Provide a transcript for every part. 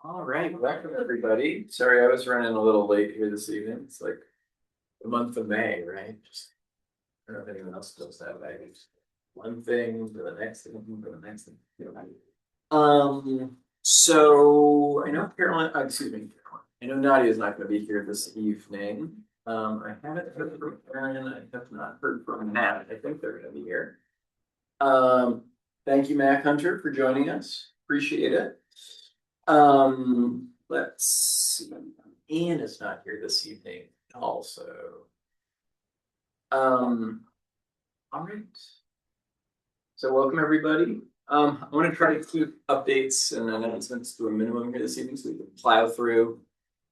All right, welcome everybody. Sorry, I was running a little late here this evening. It's like the month of May, right? Just, I don't know if anyone else feels that way. Just one thing for the next thing for the next thing. So I know Caroline, excuse me, Caroline. I know Nadia is not going to be here this evening. I haven't heard from Aaron. I have not heard from Matt. I think they're going to be here. Thank you, Mac Hunter, for joining us. Appreciate it. Let's see. Ian is not here this evening also. All right. So welcome everybody. I want to try to keep updates and announcements to a minimum here this evening so we can plow through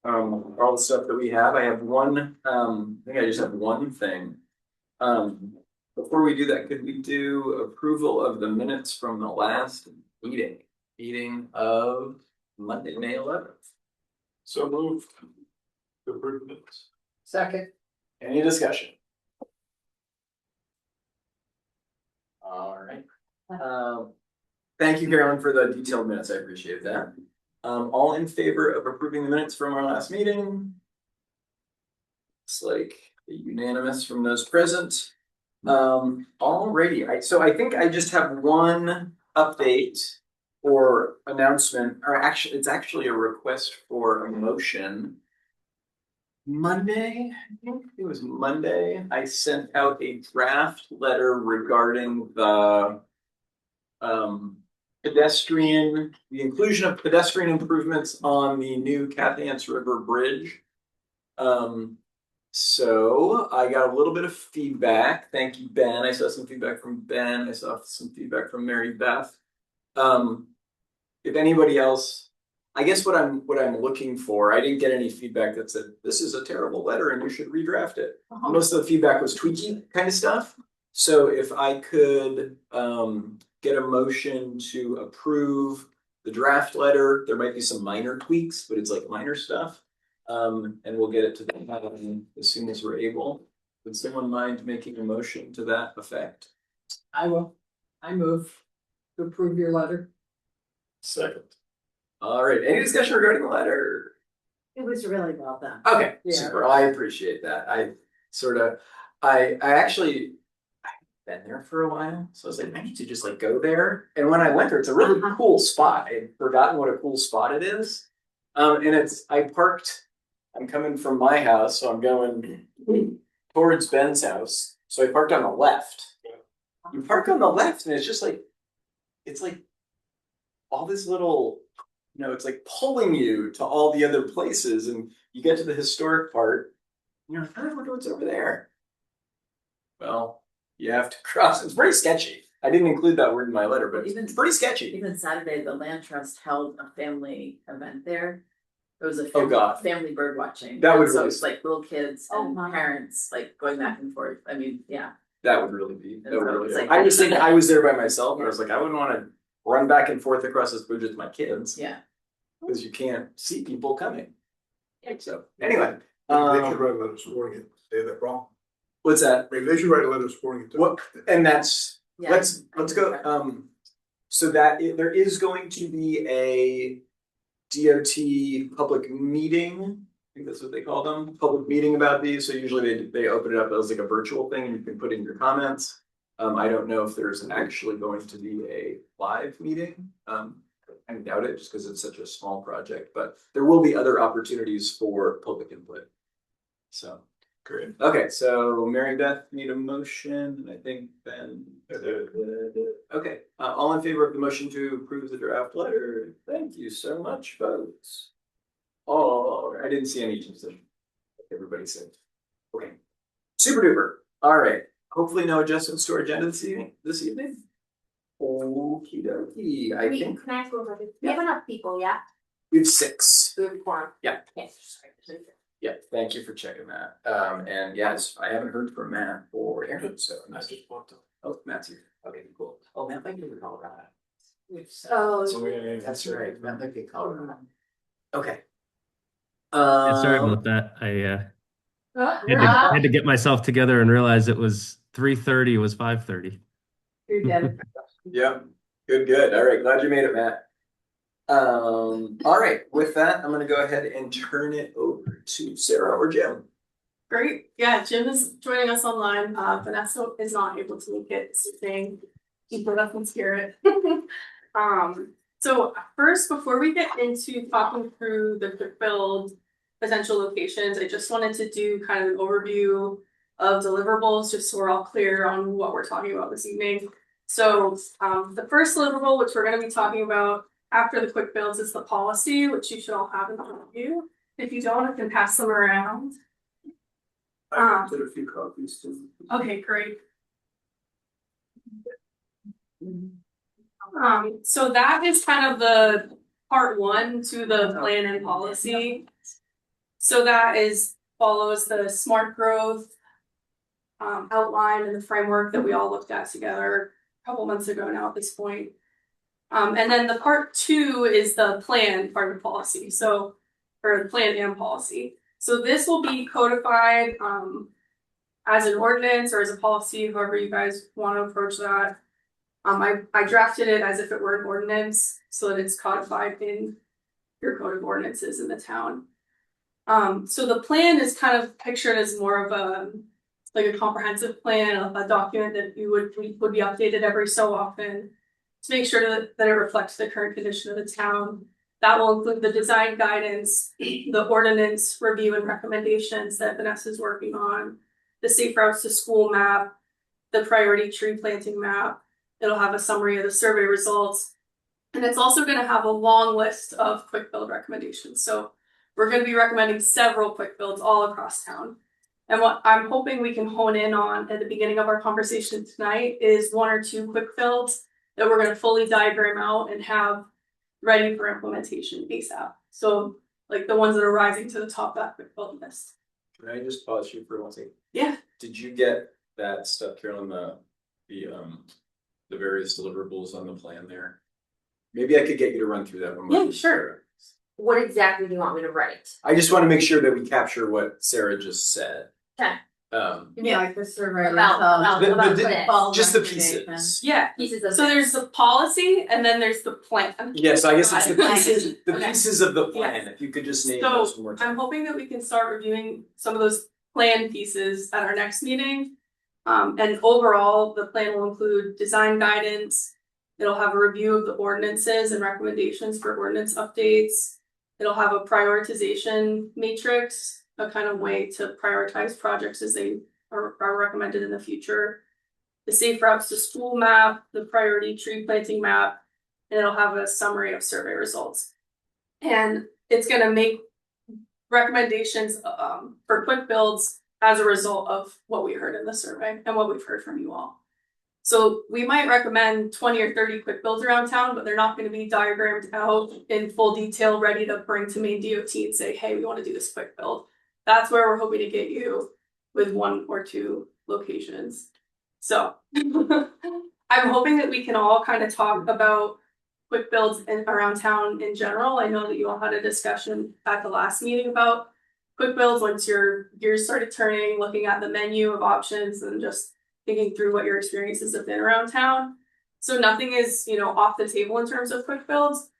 all the stuff that we have. I have one, I think I just have one thing. Before we do that, could we do approval of the minutes from the last meeting of Monday, May 11th? So moved. Approve minutes. Second. Any discussion? All right. Thank you, Carolyn, for the detailed minutes. I appreciate that. All in favor of approving the minutes from our last meeting? It's like unanimous from those present. Alrighty. So I think I just have one update or announcement, or actually, it's actually a request for a motion. Monday, I think it was Monday, I sent out a draft letter regarding the the inclusion of pedestrian improvements on the new Cathants River Bridge. So I got a little bit of feedback. Thank you, Ben. I saw some feedback from Ben. I saw some feedback from Mary Beth. If anybody else, I guess what I'm looking for, I didn't get any feedback that said this is a terrible letter and you should redraft it. Most of the feedback was tweaky kind of stuff. So if I could get a motion to approve the draft letter, there might be some minor tweaks, but it's like minor stuff. And we'll get it to them as soon as we're able. Would someone mind making a motion to that effect? I will. I move to approve your letter. Second. All right. Any discussion regarding the letter? It was really well done. Okay, Yeah. super. I appreciate that. I actually I've been there for a while, so I was like, I need to just like go there. And when I went there, it's a really cool spot. I'd forgotten what a cool spot it is. And I'm coming from my house, so I'm going towards Ben's house. So I parked on the left. You park on the left, and it's just like, it's like all this little, it's like pulling you to all the other places, and you get to the historic part. You're like, I wonder what's over there. Well, you have to cross. It's pretty sketchy. I didn't include that word in my letter, but it's pretty sketchy. Even Saturday, the Land Trust held a family event there. It was a family bird watching. That would so really it's like little kids and parents like going back and forth. I mean, yeah. That would really be. That would really be. Like, I was thinking I was there by myself, but I was like, I wouldn't want to run back and forth across this bridge with my kids. Yeah. Because you can't see people coming. So anyway. They should write a letter supporting it. Say that wrong. What's that? Maybe they should write a letter supporting it. What? And that's let's go. Right. So that there is going to be a DOT public meeting. I think that's what they call them. Public meeting about these. So usually they open it up as like a virtual thing, and you can put in your comments. I don't know if there's actually going to be a live meeting. I doubt it just because it's such a small project, but there will be other opportunities for public input. So Great. okay, so Mary Beth made a motion, and I think Ben. Okay, all in favor of the motion to approve the draft letter? Thank you so much, folks. Oh, I didn't see any decision. Everybody said, okay, super duper. All right. Hopefully, no adjustments to our agenda this evening. Okie dokie. I think Can I ask over this? We have enough people, yeah? we have 6. We have a quorum. Yeah. Yes, sorry. Yeah, thank you for checking that. And yes, I haven't heard from Matt or Aaron, so I just want to. oh, Matt's here. Okay, cool. Oh, Matt might be in Colorado. Oh. That's right. Matt might be in Colorado. Okay. Yeah, sorry about that. I Oh, had to get myself together and realize it was 3:30. It was 5:30. You're dead. Yep. Good. All right. Glad you made it, Matt. All right, with that, I'm gonna go ahead and turn it over to Sarah or Jim. Great, yeah, Jim is joining us online, Vanessa is not able to make it, saying keep it up in spirit. So first, before we get into talking through the quick build potential locations, I just wanted to do kind of an overview of deliverables, just so we're all clear on what we're talking about this evening. So, the first deliverable, which we're gonna be talking about after the quick builds, is the policy, which you should all have in front of you. If you don't, I can pass them around. I did a few copies too. Okay, great. So that is kind of the part one to the plan and policy. So that follows the smart growth outline and the framework that we all looked at together a couple months ago now at this point. And then the part two is the plan part of the policy. So, or the plan and policy. So this will be codified as an ordinance or as a policy, however you guys want to approach that. I drafted it as if it were an ordinance so that it's codified in your code of ordinances in the town. So the plan is kind of pictured as more of a comprehensive plan, a document that would be updated every so often to make sure that it reflects the current condition of the town. That will include the design guidance, the ordinance review and recommendations that Vanessa is working on, the safe routes to school map, the priority tree planting map. It'll have a summary of the survey results. And it's also going to have a long list of quick build recommendations. So we're going to be recommending several quick builds all across town. And what I'm hoping we can hone in on at the beginning of our conversation tonight is one or two quick builds that we're going to fully diagram out and have ready for implementation ASAP. So like the ones that are rising to the top of that quick build list. Can I just pause you for one second? Yeah. Did you get that stuff, Carolyn, the various deliverables on the plan there? Maybe I could get you to run through that one. Yeah, sure. What exactly do you want me to write? I just want to make sure that we capture what Sarah just said. Okay. Yeah, like the survey. About The- just the recommendations. pieces. Yeah. Pieces of. So there's the policy and then there's the plan. Yes, I guess it's the Okay. pieces, the Okay. pieces of the plan. If you could just name So, those one more I'm time. hoping that we can start reviewing some of those plan pieces at our next meeting. And overall, the plan will include design guidance. It'll have a review of the ordinances and recommendations for ordinance updates. It'll have a prioritization matrix, a kind of way to prioritize projects as they are recommended in the future. The safe routes to school map, the priority tree planting map, and it'll have a summary of survey results. And it's gonna make recommendations for quick builds as a result of what we heard in the survey and what we've heard from you all. So we might recommend 20 or 30 quick builds around town, but they're not going to be diagrammed out in full detail, ready to bring to Maine DOT and say, hey, we want to do this quick build. That's where we're hoping to get you with one or two locations. So I'm hoping that we can all kind of talk about quick builds around town in general. I know that you all had a discussion at the last meeting about quick builds once your gears started turning, looking at the menu of options and just thinking through what your experiences have been around town. So nothing is, off the table in terms of quick builds.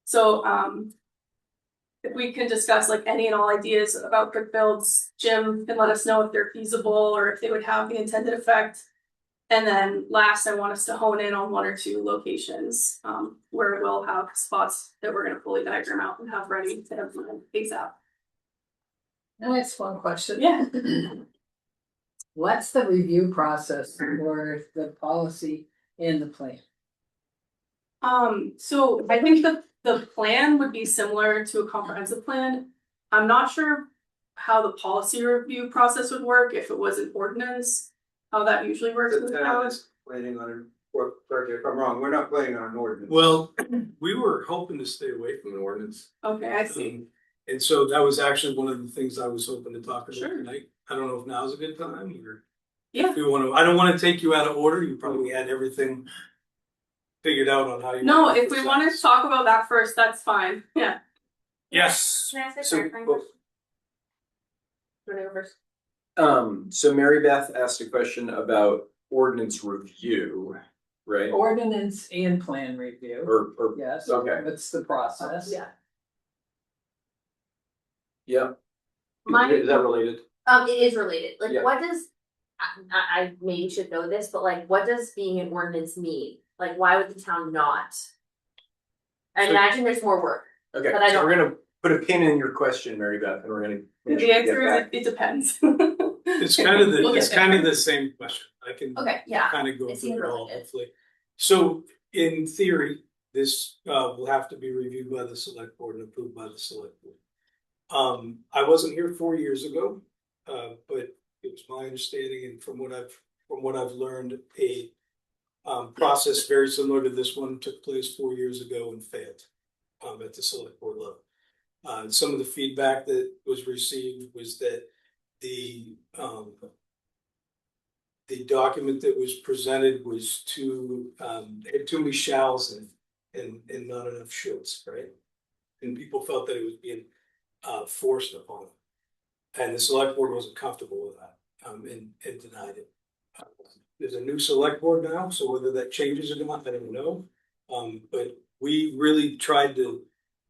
So if we can discuss like any and all ideas about quick builds, Jim can let us know if they're feasible or if they would have the intended effect. And then last, I want us to hone in on one or two locations where we'll have spots that we're going to fully diagram out and have ready to implement ASAP. That's one question. Yeah. What's the review process for the policy and the plan? So I think the plan would be similar to a comprehensive plan. I'm not sure how the policy review process would work if it was an ordinance, how that usually works with The the town town. is planning on, or correct me if I'm wrong, we're not planning on an ordinance. Well, we were hoping to stay away from an ordinance. Okay, I see. And so that was actually one of the things I was hoping to talk about Sure. tonight. I don't know if now's a good time or. Yeah. If you wanna, I don't wanna take you out of order. You probably had everything figured out on how you. No, wanna if we present. want to talk about that first, that's fine. Yeah. Yes. Can I ask a So- clarifying question? Wanna go first? So Mary Beth asked a question about ordinance review. right? Ordinance and plan review, Or, yes, okay, that's the process. Yeah. yeah. My- Is that related? It is related, like, Yeah. what does, I maybe should know this, but like, what does being an ordinance mean? Like, why would the town not? I So- imagine there's more work. Okay, But I so don't- we're gonna put a pin in your question, Mary Beth, and we're gonna. make The sure we answer get is back. it depends. It's kind of We'll get there. the same question. I can Okay, yeah, kind of go it seems through it all related. hopefully. So in theory, this will have to be reviewed by the select board and approved by the select board. I wasn't here 4 years ago, but it was my understanding, and from what I've learned, a process very similar to this one took place 4 years ago and failed at the select board level. Some of the feedback that was received was that the document that was presented was had too many shalls and not enough shoulds, right? And people felt that it was being forced upon them. And the select board wasn't comfortable with that, and denied it. There's a new select board now, so whether that changes or not, I don't know. But we really tried to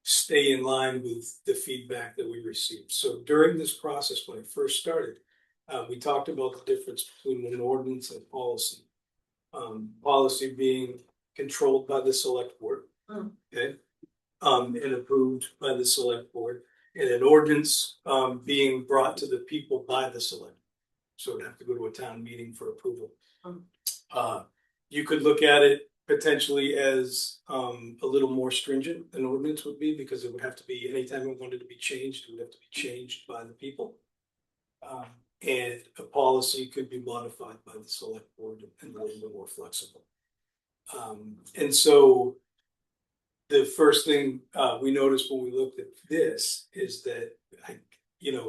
stay in line with the feedback that we received. So during this process, when I first started, we talked about the difference between an ordinance and policy. Policy being controlled by the select board, okay? And approved by the select board, and an ordinance being brought to the people by the select. So it'd have to go to a town meeting for approval. You could look at it potentially as a little more stringent than ordinance would be, because it would have to be, anytime it wanted to be changed, it would have to be changed by the people. And a policy could be modified by the select board and a little bit more flexible. And so the first thing we noticed when we looked at this is that,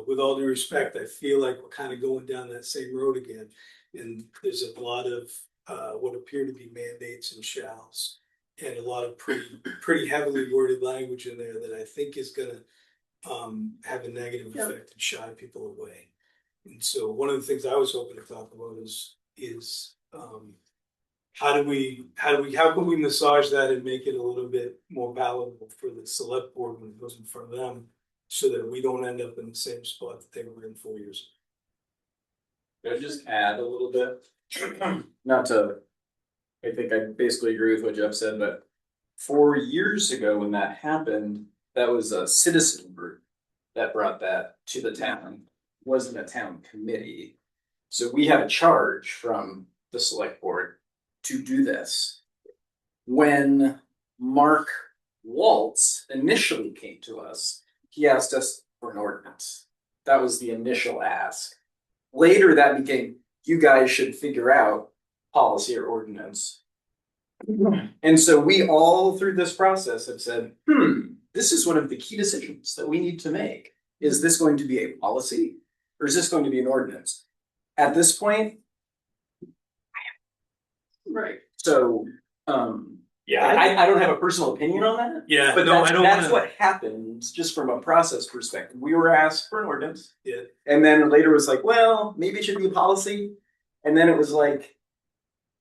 with all due respect, I feel like we're kind of going down that same road again. And there's a lot of what appear to be mandates and shalls, and a lot of pretty heavily worded language in there that I think is going to have a negative effect and shy people away. And so one of the things I was hoping to talk about is how can we massage that and make it a little bit more palatable for the select board when it goes in front of them, so that we don't end up in the same spot that they were in 4 years ago. Could I just add a little bit? Not to, I think I basically agree with what Jeff said, but 4 years ago when that happened, that was a citizen group that brought that to the town. It wasn't a town committee. So we had a charge from the select board to do this. When Mark Waltz initially came to us, he asked us for an ordinance. That was the initial ask. Later that became, you guys should figure out policy or ordinance. And so we all through this process have said, this is one of the key decisions that we need to make. Is this going to be a policy or is this going to be an ordinance? At this point, Right. so I don't have a personal opinion on that. Yeah, But no, that's, I don't that's wanna- what happens just from a process perspective. We were asked for an ordinance. Yeah. And then later was like, well, maybe it should be a policy. And then it was like,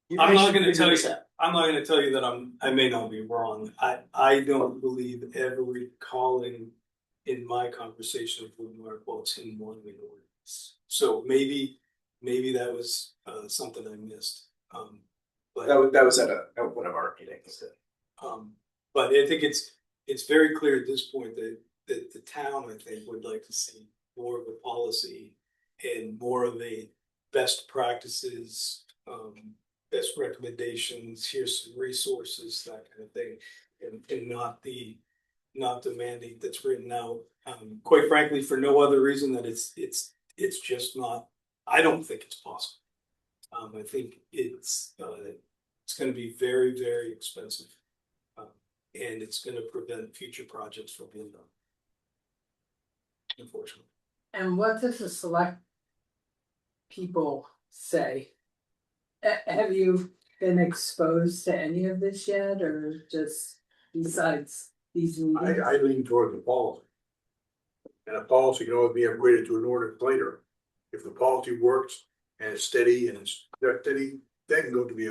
you I'm guys not should gonna figure tell you this out. I'm not gonna tell you that I may not be wrong. I don't believe ever recalling in my conversation with Mark Waltz him wanting an ordinance. So maybe that was something I missed. But That was at one of our meetings. but I think it's very clear at this point that the town, I think, would like to see more of a policy and more of a best practices, best recommendations, here's some resources, that kind of thing, and not the mandate that's written out. Quite frankly, for no other reason that it's just not. I don't think it's possible. I think it's going to be very, very expensive, and it's going to prevent future projects from being done. Unfortunately. And what does the select people say? Have you been exposed to any of this yet, or just besides these meetings? I lean toward the policy. And a policy can always be upgraded to an ordinance later. If the policy works and it's steady, that can go to be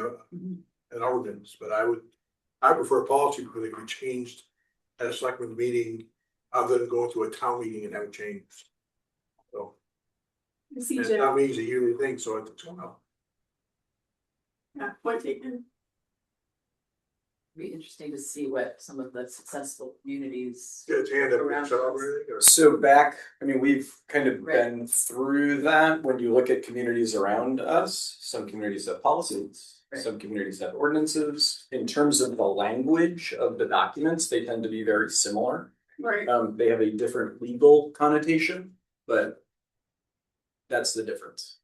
an ordinance, but I prefer policy because it can be changed at a selectmen's meeting other than going to a town meeting and have it changed. So, I see and Jim, town meetings a yearly thing, so it's, well, yeah, point taken. Be interesting to see what some of the successful communities. get its hand up and Around shut up us. or anything, or- So back, I mean, we've kind of Right. been through that. When you look at communities around us, some communities have policies, Right. some communities have ordinances. In terms of the language of the documents, they tend to be very similar. Right, They have a different legal connotation, but that's the difference.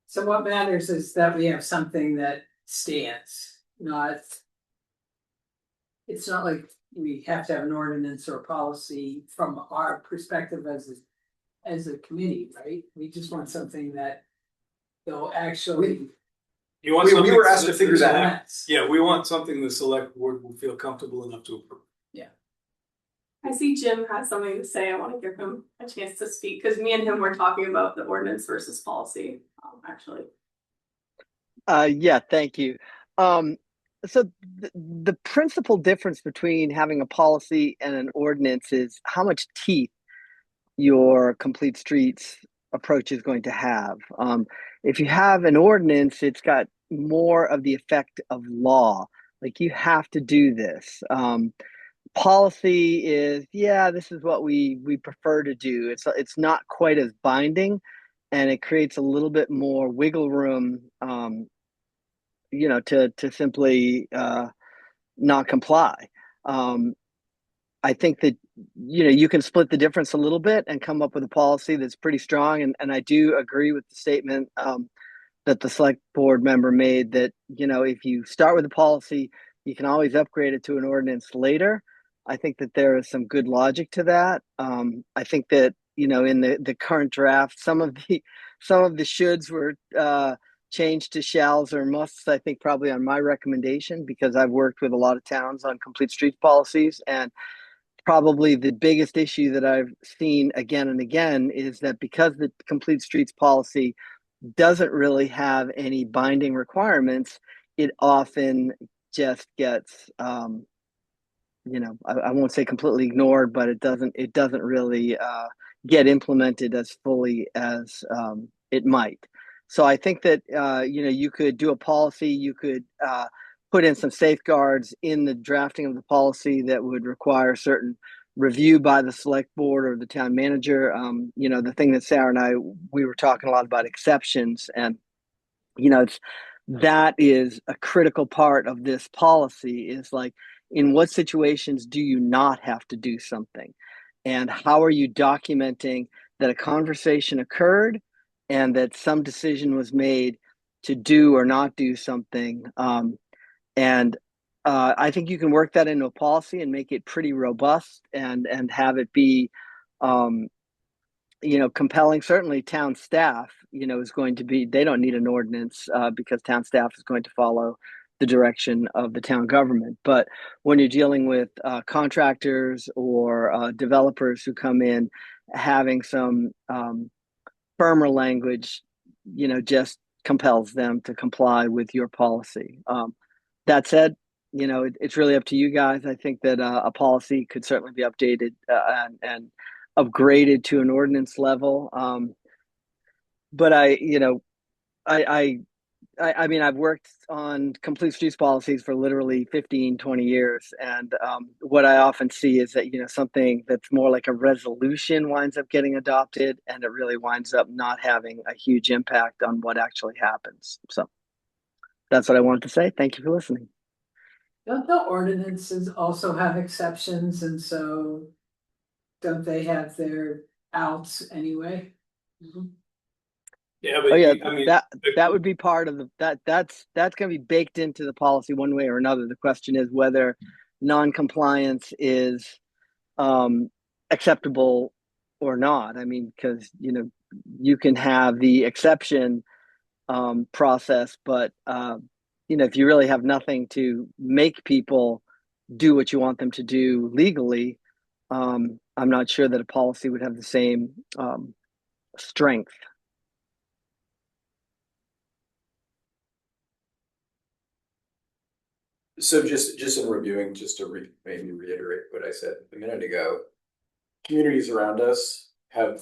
So what matters is that we have something that stands, not. It's not like we have to have an ordinance or a policy from our perspective as a committee, right? We just want something that they'll actually. You want We something were asked to figure that out. implement. Yeah, we want something the select board will feel comfortable enough to approve. I see Jim has something to say, I wanna give him a chance to speak, cause me and him were talking about the ordinance versus policy, actually. Yeah, thank you. So the principal difference between having a policy and an ordinance is how much teeth your complete streets approach is going to have. If you have an ordinance, it's got more of the effect of law. Like you have to do this. Policy is, yeah, this is what we prefer to do. It's not quite as binding, and it creates a little bit more wiggle room. To simply not comply. I think that you can split the difference a little bit and come up with a policy that's pretty strong. And I do agree with the statement that the select board member made that if you start with a policy, you can always upgrade it to an ordinance later. I think that there is some good logic to that. I think that in the current draft, some of the shoulds were changed to shalls or musts. I think probably on my recommendation because I've worked with a lot of towns on complete streets policies, and probably the biggest issue that I've seen again and again is that because the complete streets policy doesn't really have any binding requirements, it often just gets I won't say completely ignored, but it doesn't really get implemented as fully as it might. So I think that you could do a policy, you could put in some safeguards in the drafting of the policy that would require certain review by the select board or the town manager. The thing that Sarah and we were talking a lot about exceptions, and that is a critical part of this policy. Is like, in what situations do you not have to do something, and how are you documenting that a conversation occurred and that some decision was made to do or not do something. And I think you can work that into a policy and make it pretty robust and have it be compelling. Certainly town staff is going to be, they don't need an ordinance because town staff is going to follow the direction of the town government. But when you're dealing with contractors or developers who come in, having some firmer language just compels them to comply with your policy. That said, it's really up to you guys. I think that a policy could certainly be updated and upgraded to an ordinance level. But I mean, I've worked on complete streets policies for literally 15, 20 years. And what I often see is that, something that's more like a resolution winds up getting adopted, and it really winds up not having a huge impact on what actually happens. So that's what I wanted to say. Thank you for listening. Don't the ordinances also have exceptions, and so don't they have their outs anyway? Yeah, but Oh yeah, I mean, that would be part of that's going to be baked into the policy one way or another. The question is whether non-compliance is acceptable or not. I mean, because you can have the exception process, but if you really have nothing to make people do what you want them to do legally, I'm not sure that a policy would have the same strength. So just in reviewing, just to maybe reiterate what I said a minute ago, communities around us have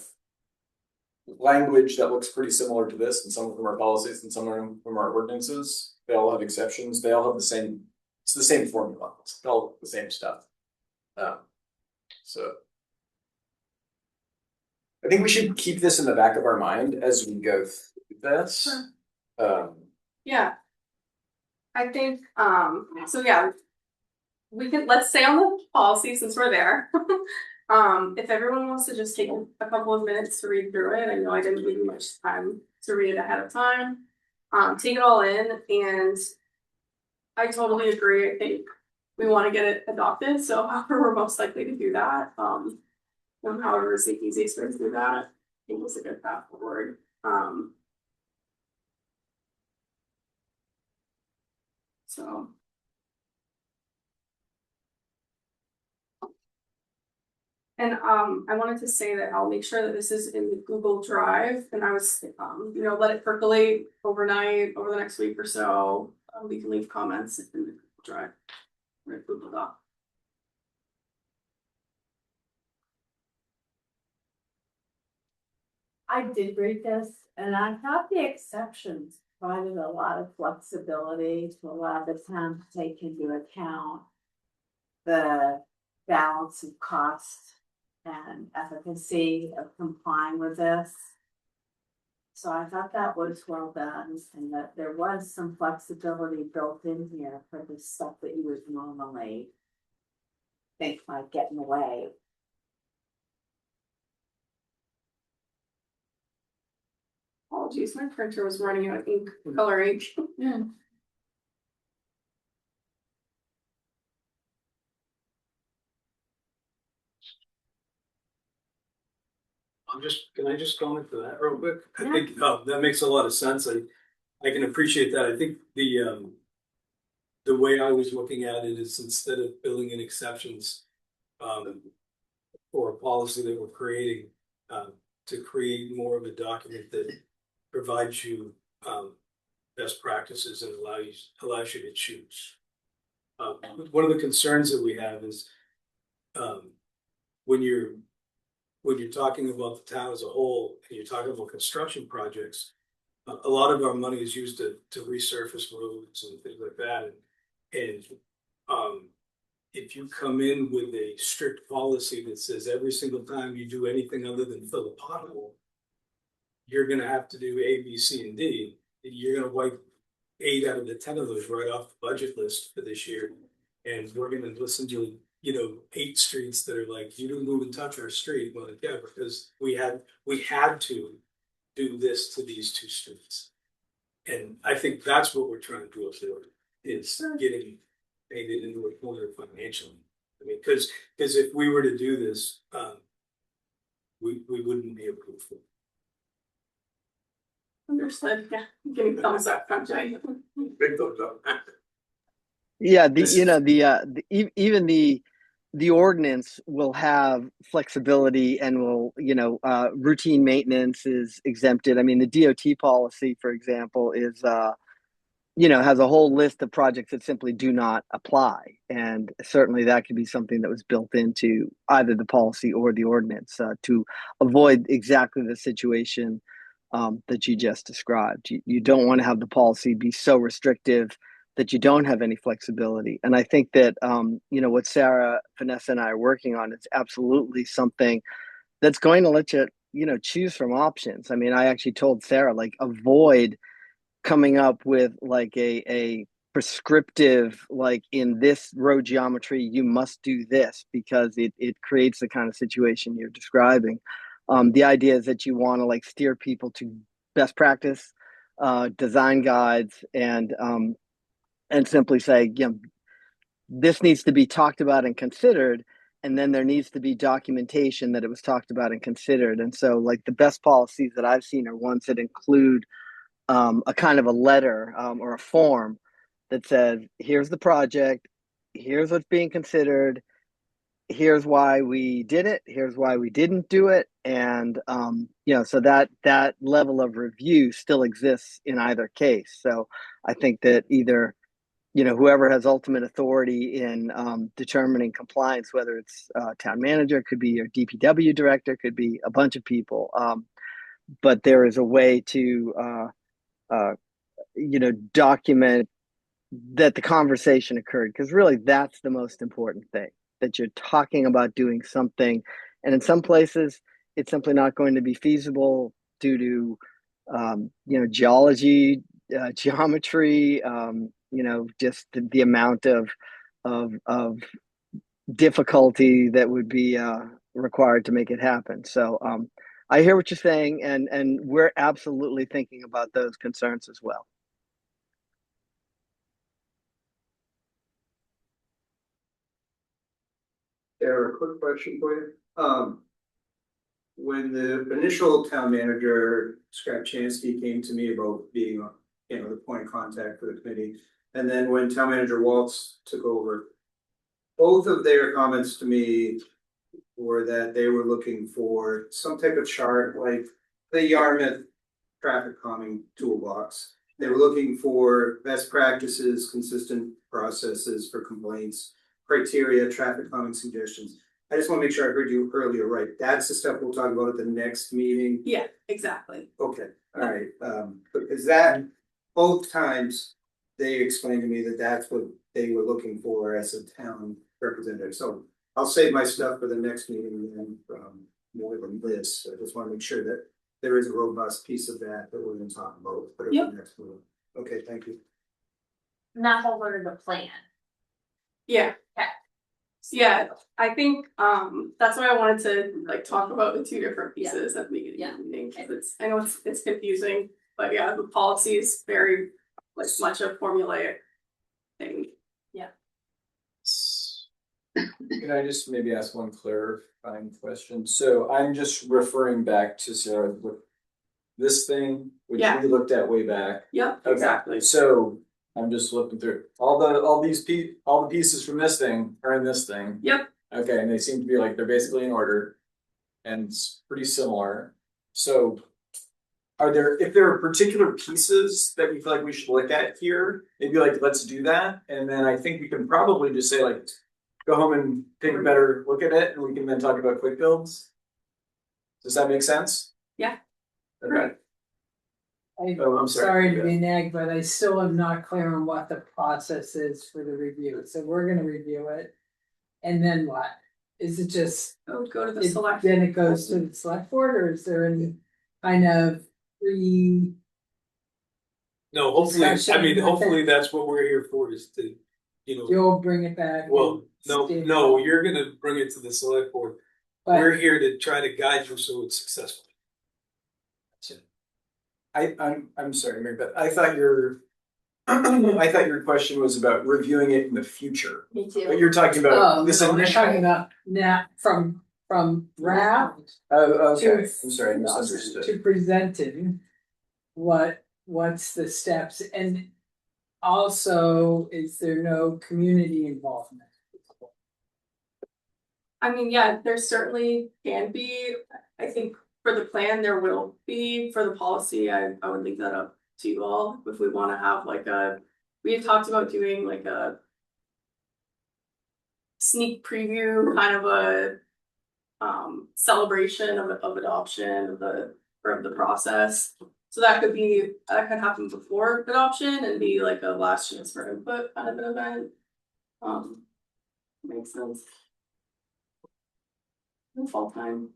language that looks pretty similar to this, and some of them are policies and some of them are ordinances. They all have exceptions. They all have the same, it's the same formula. It's all the same stuff. So I think we should keep this in the back of our mind as we go through this. Yeah. I think, so yeah. Let's stay on the policy since we're there. If everyone wants to just take a couple of minutes to read through it, I know I didn't give you much time to read it ahead of time. Take it all in, and I totally agree. I think we want to get it adopted, so however we're most likely to do that, however is the easiest way to do that, I think it's a good path forward. So. And I wanted to say that I'll make sure that this is in the Google Drive, and I was let it percolate overnight over the next week or so. We can leave comments in the Google Drive or Google Doc. I did read this, and I thought the exceptions provided a lot of flexibility to allow the town to take into account the balance of cost and efficacy of complying with this. So I thought that was well done, and that there was some flexibility built in here for the stuff that you would normally think might get in the way. Apologies, my printer was running out of ink, color ink. Yeah. Can I just comment to that real quick? I Yeah. think that makes a lot of sense. I can appreciate that. I think the way I was looking at it is instead of building in exceptions for a policy that we're creating, to create more of a document that provides you best practices and allows you to choose. One of the concerns that we have is when you're talking about the town as a whole, and you're talking about construction projects, a lot of our money is used to resurface roads and things like that. And if you come in with a strict policy that says every single time you do anything other than fill a pothole, you're going to have to do A, B, C, and D. You're going to wipe 8 out of the 10 of those right off the budget list for this year. And we're going to listen to 8 streets that are like, you didn't move and touch our street. Well, yeah, because we had to do this to these 2 streets. And I think that's what we're trying to avoid, is getting painted into a corner financially. I mean, because if we were to do this, we wouldn't be approved for it. Understood. Yeah, giving thumbs up from Jay. Big thumbs up. Yeah, even the ordinance will have flexibility and will, routine maintenance is exempted. I mean, the DOT policy, for example, is has a whole list of projects that simply do not apply, and certainly that could be something that was built into either the policy or the ordinance to avoid exactly the situation that you just described. You don't want to have the policy be so restrictive that you don't have any flexibility. And I think that, what Sarah, Vanessa, and I are working on is absolutely something that's going to let you, choose from options. I mean, I actually told Sarah, avoid coming up with a prescriptive, in this road geometry, you must do this, because it creates the kind of situation you're describing. The idea is that you want to steer people to best practice, design guides, and simply say, this needs to be talked about and considered, and then there needs to be documentation that it was talked about and considered. And so, the best policies that I've seen are ones that include a kind of a letter or a form that says, here's the project, here's what's being considered, here's why we did it, here's why we didn't do it. And so that level of review still exists in either case. So I think that either whoever has ultimate authority in determining compliance, whether it's town manager, could be your DPW director, could be a bunch of people. But there is a way to, document that the conversation occurred, because really that's the most important thing, that you're talking about doing something. And in some places, it's simply not going to be feasible due to, geology, geometry, just the amount of difficulty that would be required to make it happen. So I hear what you're saying, and we're absolutely thinking about those concerns as well. Eric, quick question for you. When the initial town manager, Scott Chansky, came to me about being, the point of contact for the committee, and then when town manager Waltz took over, both of their comments to me were that they were looking for some type of chart, like the Yarmouth traffic calming toolbox. They were looking for best practices, consistent processes for complaints, criteria, traffic calming suggestions. I just want to make sure I heard you earlier right. That's the stuff we'll talk about at the next meeting. Yeah, exactly. Okay, all right. Is that both times they explained to me that that's what they were looking for as a town representative. So I'll save my stuff for the next meeting and more than this. I just want to make sure that there is a robust piece of that we're going to talk about for the next meeting. Okay, thank you. Not over the plan. Yeah. Okay. Yeah, I think that's why I wanted to talk about the two different pieces at the beginning of the meeting, because I know it's confusing, but yeah, the policy is very much a formulaic thing. Yeah. Can I just maybe ask one clarifying question? So I'm just referring back to Sarah with this thing, which we looked at way back. Yep, Okay. exactly. So I'm just looking through all the pieces from this thing are in this thing. Yep. Okay, and they seem to be they're basically in order, and it's pretty similar. So, if there are particular pieces that we feel like we should look at here, maybe let's do that, and then I think we can probably just say go home and take a better look at it, and we can then talk about quick builds. Does that make sense? Yeah. Okay. I'm sorry. sorry to be nag, but I still am not clear on what the process is for the review. So we're gonna review it. And then what? Is it just, I would go to the select. then it goes to the select board, or is there any kind of No, hopefully, discussion? hopefully that's what we're here for, is to, You'll bring it back? well, and no, you're gonna bring it to the select board. But We're here to try to guide you so it's successful. I'm sorry, Mary Beth. I thought your question was about reviewing it in the future. Me too. But you're talking about this I'm initial. talking about now from draft Oh, okay. to- I'm sorry, I misunderstood. to presenting what's the steps, and also, is there no community involvement? I mean, yeah, there certainly can be. I think for the plan, there will be. For the policy, I would leave that up to you all if we want to have we had talked about doing a sneak preview, kind of a celebration of adoption of the process. So that could happen before adoption and be a last chance for input kind of an event. Makes sense. In fall time.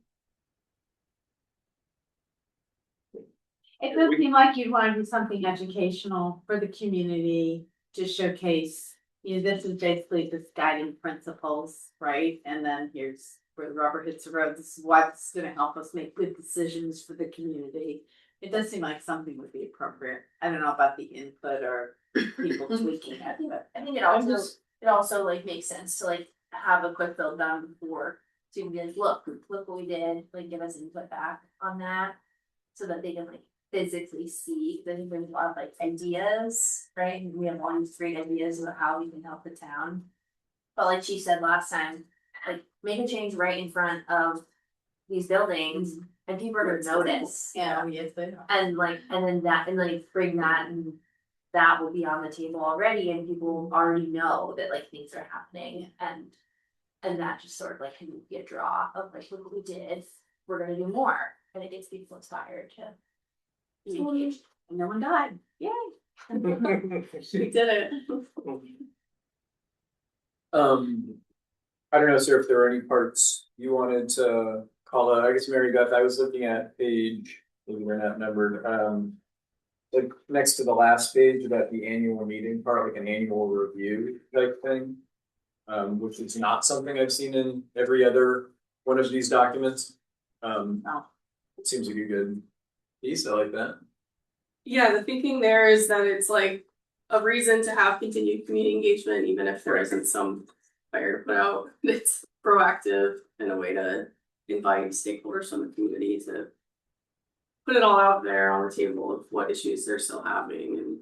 It would seem like you'd want to do something educational for the community to showcase, this is basically just guiding principles, right? And then here's where the rubber hits the road. This is what's going to help us make good decisions for the community. It does seem like something would be appropriate. I don't know about the input or people tweaking it, but I think it also makes sense to have a quick build done before, so you can be look what we did, give us input back on that, so that they can physically see. Then there's a lot of ideas, right? And we have all these great ideas about how we can help the town. But like she said last time, make a change right in front of these buildings, and people are gonna notice. Yeah, yes, they are. And then bring that and that will be on the table already and people already know that like things are happening and that just sort of like can be a draw of like, look what we did, we're gonna do more, and it gets people inspired to be engaged. And no one died. Yay. We did it. I don't know, sir, if there were any parts you wanted to call out. I guess Mary Beth, I was looking at page, maybe we're not numbered, like next to the last page about the annual meeting part, like an annual review type thing. Which is not something I've seen in every other one of these documents. It seems like a good piece, I like that. Yeah, the thinking there is that it's like a reason to have continued community engagement, even if there isn't some fire to put out. It's proactive in a way to invite stakeholders from the community to put it all out there on the table of what issues they're still having and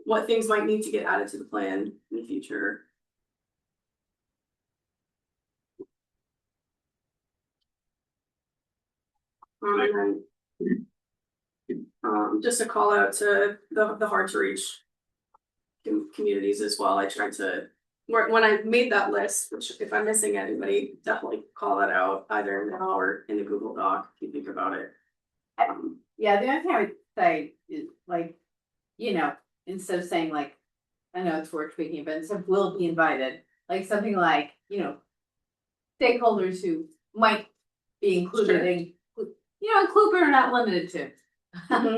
what things might need to get added to the plan in the future. And then, just a call out to the hard to reach communities as well. I tried to, when I made that list, which if I'm missing anybody, definitely call that out either now or in the Google Doc if you think about it. Yeah, the only thing I would say is like, you know, instead of saying like, I know it's worth tweaking, but instead of will be invited, like something like, you know, stakeholders who might be included in, you know, include but are not limited to.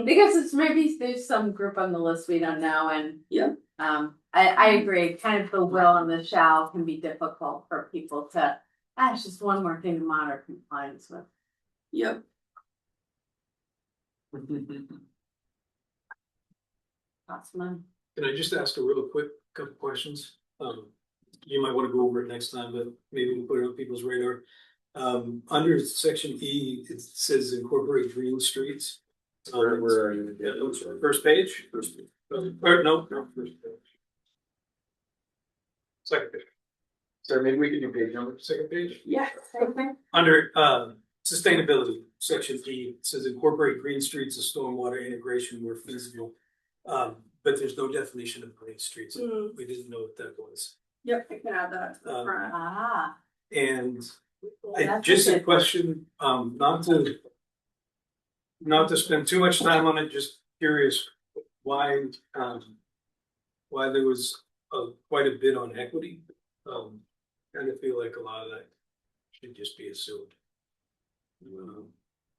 Because it's maybe there's some group on the list we don't know, and I agree, kind of the will and the shall can be difficult for people to, it's just one more thing to monitor compliance with. Yep. Awesome. Can I just ask a real quick couple questions? You might want to go over it next time, but maybe we'll put it on people's radar. Under section E, it says incorporate green streets. Where are you? Yeah, first page? First page. Or no, first page. Second page. Sir, maybe we could do page number. Second page? Yeah. Under sustainability, section E, it says incorporate green streets and stormwater integration where feasible. But there's no definition of green streets. We didn't know what that was. Yep, I can add that to the front. And just a question, not to spend too much time on it, just curious why there was quite a bit on equity. Kind of feel like a lot of that should just be assumed.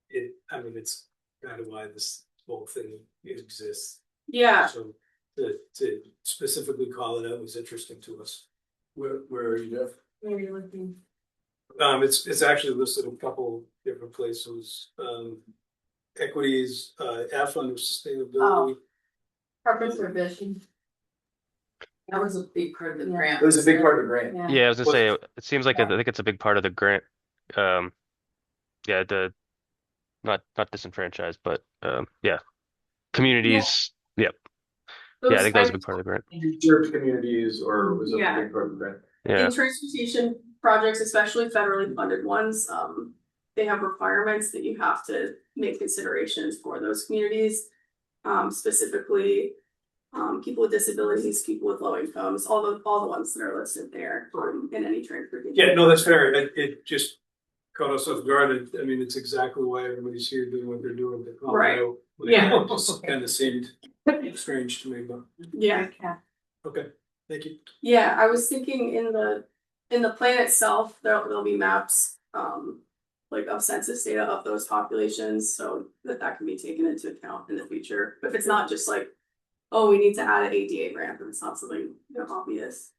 It's kind of why this whole thing exists. Yeah. So to specifically call it out was interesting to us. Where are you, Jeff? Where are you looking? It's actually listed in a couple different places. Equities, F under sustainability. Purpose or vision? That was a big part of the grant. It was a big part of the grant. Yeah, I was gonna say, it seems like I think it's a big part of the grant. Yeah, not disenfranchised, but yeah, communities. Yep. Yeah, I think that was a big part of the grant. Served communities, or was it Yeah. a big part of the grant? Yeah. In transportation projects, especially federally funded ones, they have requirements that you have to make considerations for those communities. Specifically, people with disabilities, people with low incomes, all the ones that are listed there in any transportation. Yeah, no, that's fair. It just caught us off guard. I mean, it's exactly why everybody's here doing what they're doing. Right. Yeah. Just kind of seemed strange to me, but Yeah. okay. Thank you. Yeah, I was thinking in the plan itself, there'll be maps, like of census data of those populations, so that can be taken into account in the future. But if it's not just like, oh, we need to add an ADA ramp, and it's not something obvious,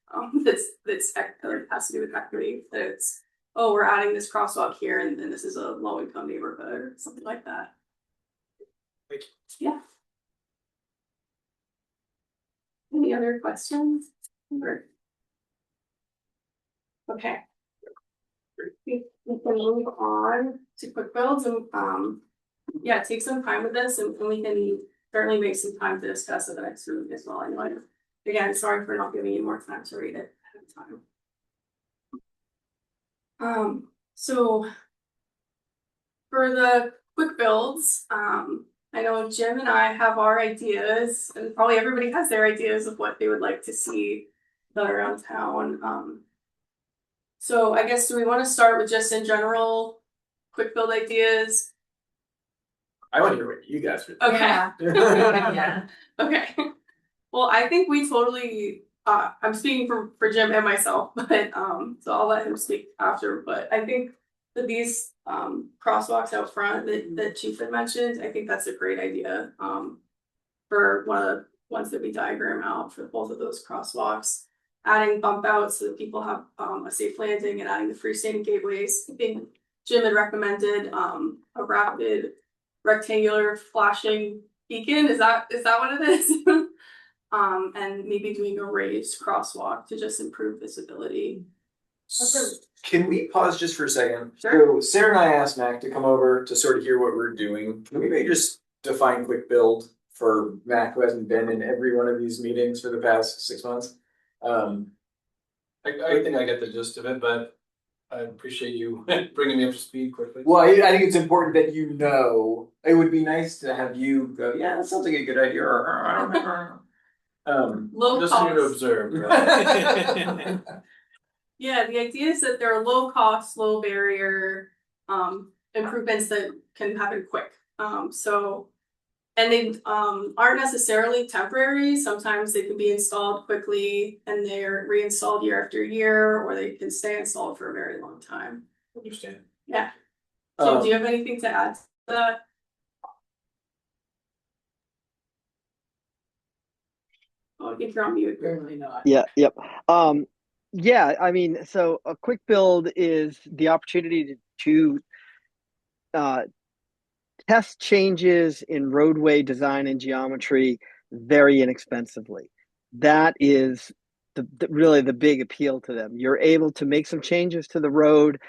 that's has to do with equity. That it's, oh, we're adding this crosswalk here, and this is a low income neighborhood or something like that. Thank you. Yeah. Any other questions? Okay. We can move on to quick builds and yeah, take some time with this and we can certainly make some time to discuss it the next week as well. Anyway, again, sorry for not giving you more time to read it ahead of time. So for the quick builds, I know Jim and I have our ideas, and probably everybody has their ideas of what they would like to see done around town. So I guess, do we want to start with just in general, quick build ideas? I want to hear what you guys would Okay. Yeah. Okay. Well, I think we totally, I'm speaking for Jim and myself, but, so I'll let him speak after, but I think that these, crosswalks out front that Chief had mentioned, I think that's a great idea, for one of the ones that we diagram out for both of those crosswalks. Adding bump outs so that people have, a safe landing, and adding the freestanding gateways. I think Jim had recommended, a rapid rectangular flashing beacon, is that what it is? And maybe doing a raised crosswalk to just improve visibility. Can we pause just for a second? Sure. So Sarah and I asked Mac to come over to sort of hear what we're doing. Can we maybe just define quick build for Mac, who hasn't been in every one of these meetings for the past 6 months? I think I get the gist of it, but I appreciate you bringing me up to speed quickly. Well, I think it's important that you know. It would be nice to have you go, yeah, that sounds like a good idea, or I don't know. Low Just cost. here to observe. Right? Yeah, the idea is that they're low cost, low barrier, improvements that can happen quick. So, and they, aren't necessarily temporary. Sometimes they can be installed quickly and they're reinstalled year after year, or they can stay installed for a very long time. Understand. Yeah. Jim, do you have anything to add to that? Oh, I think you're on mute. Apparently not. Yeah, yep. Yeah, I mean, so a quick build is the opportunity to test changes in roadway design and geometry very inexpensively. That is really the big appeal to them. You're able to make some changes to the road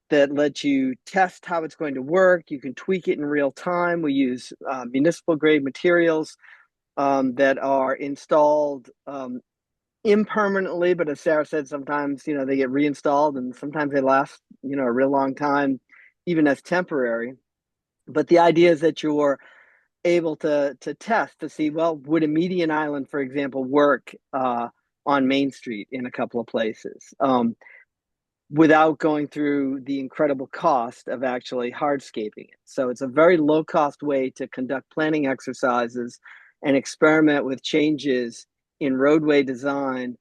that let you test how it's going to work. You can tweak it in real time. We use municipal grade materials that are installed impermanently, but as Sarah said, sometimes they get reinstalled, and sometimes they last a real long time, even as temporary. But the idea is that you're able to test to see, well, would a median island, for example, work on Main Street in a couple of places, without going through the incredible cost of actually hardscaping it. So it's a very low cost way to conduct planning exercises and experiment with changes in roadway design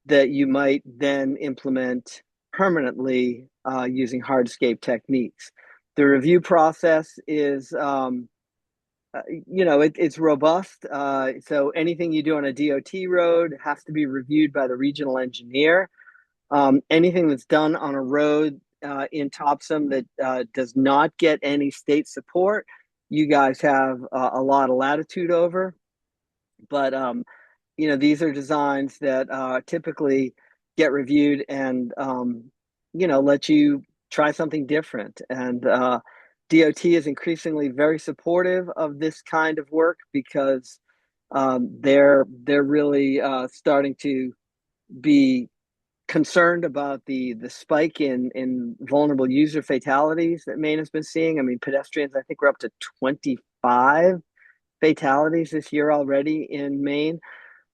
that you might then implement permanently using hardscape techniques. The review process is, it's robust. So anything you do on a DOT road has to be reviewed by the regional engineer. Anything that's done on a road in Topsham that does not get any state support, you guys have a lot of latitude over. But these are designs that typically get reviewed and let you try something different. And DOT is increasingly very supportive of this kind of work because they're really starting to be concerned about the spike in vulnerable user fatalities that Maine has been seeing. I mean, pedestrians, I think we're up to 25 fatalities this year already in Maine.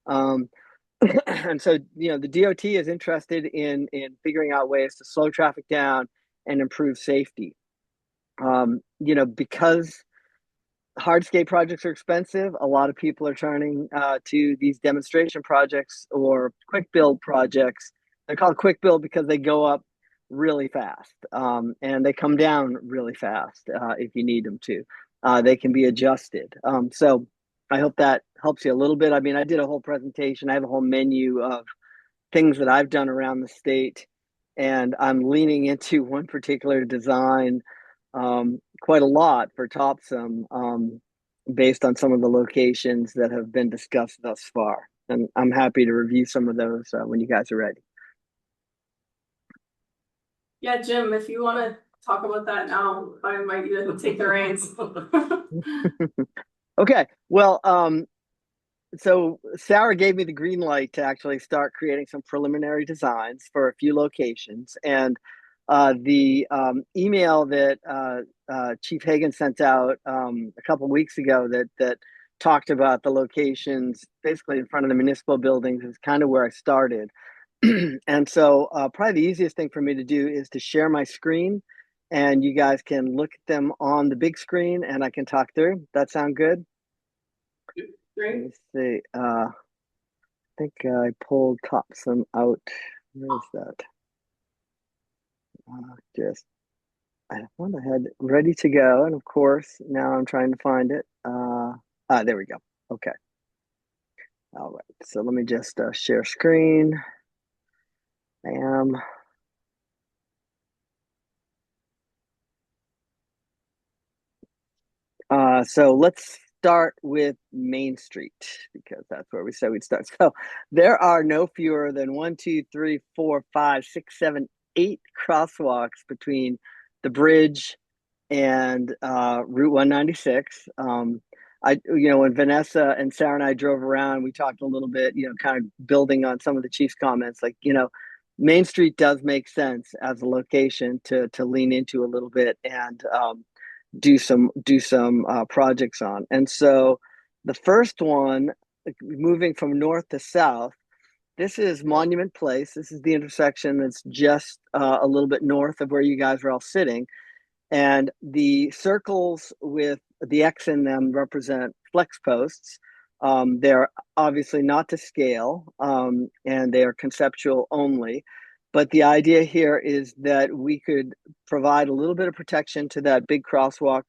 And so, the DOT is interested in figuring out ways to slow traffic down and improve safety. Because hardscape projects are expensive, a lot of people are turning to these demonstration projects or quick build projects. They're called quick build because they go up really fast, and they come down really fast if you need them to. They can be adjusted. So I hope that helps you a little bit. I mean, I did a whole presentation. I have a whole menu of things that I've done around the state, and I'm leaning into one particular design quite a lot for Topsham, based on some of the locations that have been discussed thus far. And I'm happy to review some of those when you guys are ready. Yeah, Jim, if you want to talk about that now, I invite you to take the reins. Okay, well, so Sarah gave me the green light to actually start creating some preliminary designs for a few locations. And the email that Chief Hagan sent out a couple weeks ago that talked about the locations basically in front of the municipal buildings is kind of where I started. And so probably the easiest thing for me to do is to share my screen, and you guys can look at them on the big screen and I can talk through. That sound good? Great. Let me see. I think I pulled Topsham out. Where is that? I went ahead ready to go, and of course now I'm trying to find it. There we go. Okay. All right. So let me just share screen. Bam. So let's start with Main Street because that's where we said we'd start. So there are no fewer than 1, 2, 3, 4, 5, 6, 7, 8 crosswalks between the bridge and Route 196. When Vanessa and Sarah and I drove around, we talked a little bit, kind of building on some of the chief's comments. Like, Main Street does make sense as a location to lean into a little bit and do some projects on. And so the first one, moving from north to south, this is Monument Place. This is the intersection that's just a little bit north of where you guys are all sitting. And the circles with the X in them represent flex posts. They're obviously not to scale, and they are conceptual only. But the idea here is that we could provide a little bit of protection to that big crosswalk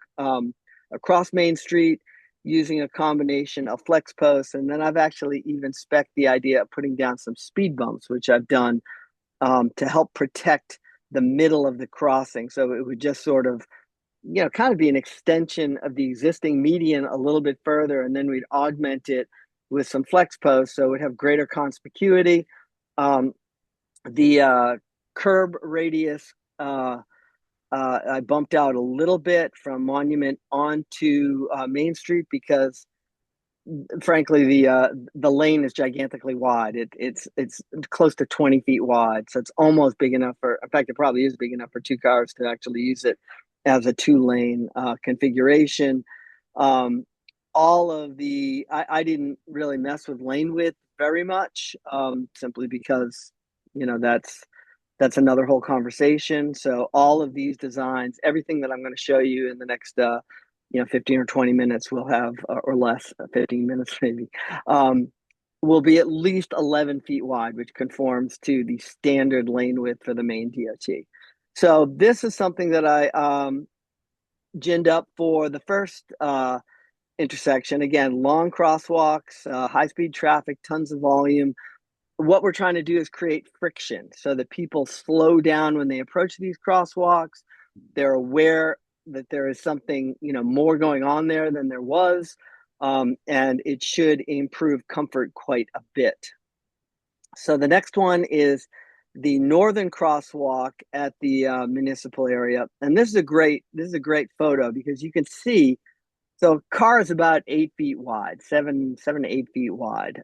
across Main Street using a combination of flex posts. And then I've actually even spec'd the idea of putting down some speed bumps, which I've done to help protect the middle of the crossing. So it would just sort of, kind of be an extension of the existing median a little bit further. And then we'd augment it with some flex posts. So it would have greater conspicuity. The curb radius, I bumped out a little bit from Monument onto Main Street because, frankly, the lane is gigantically wide. It's close to 20 feet wide, so it's almost big enough for. In fact, it probably is big enough for 2 cars to actually use it as a 2-lane configuration. All of the I didn't really mess with lane width very much, simply because that's another whole conversation. So all of these designs, everything that I'm going to show you in the next 15 or 20 minutes will have, or less, 15 minutes maybe, will be at least 11 feet wide, which conforms to the standard lane width for the Maine DOT. So this is something that I ginned up for the first intersection. Again, long crosswalks, high-speed traffic, tons of volume. What we're trying to do is create friction so that people slow down when they approach these crosswalks. They're aware that there is something, more going on there than there was, and it should improve comfort quite a bit. So the next one is the northern crosswalk at the municipal area, and this is a great photo because you can see. So car is about 8 feet wide, 7 to 8 feet wide.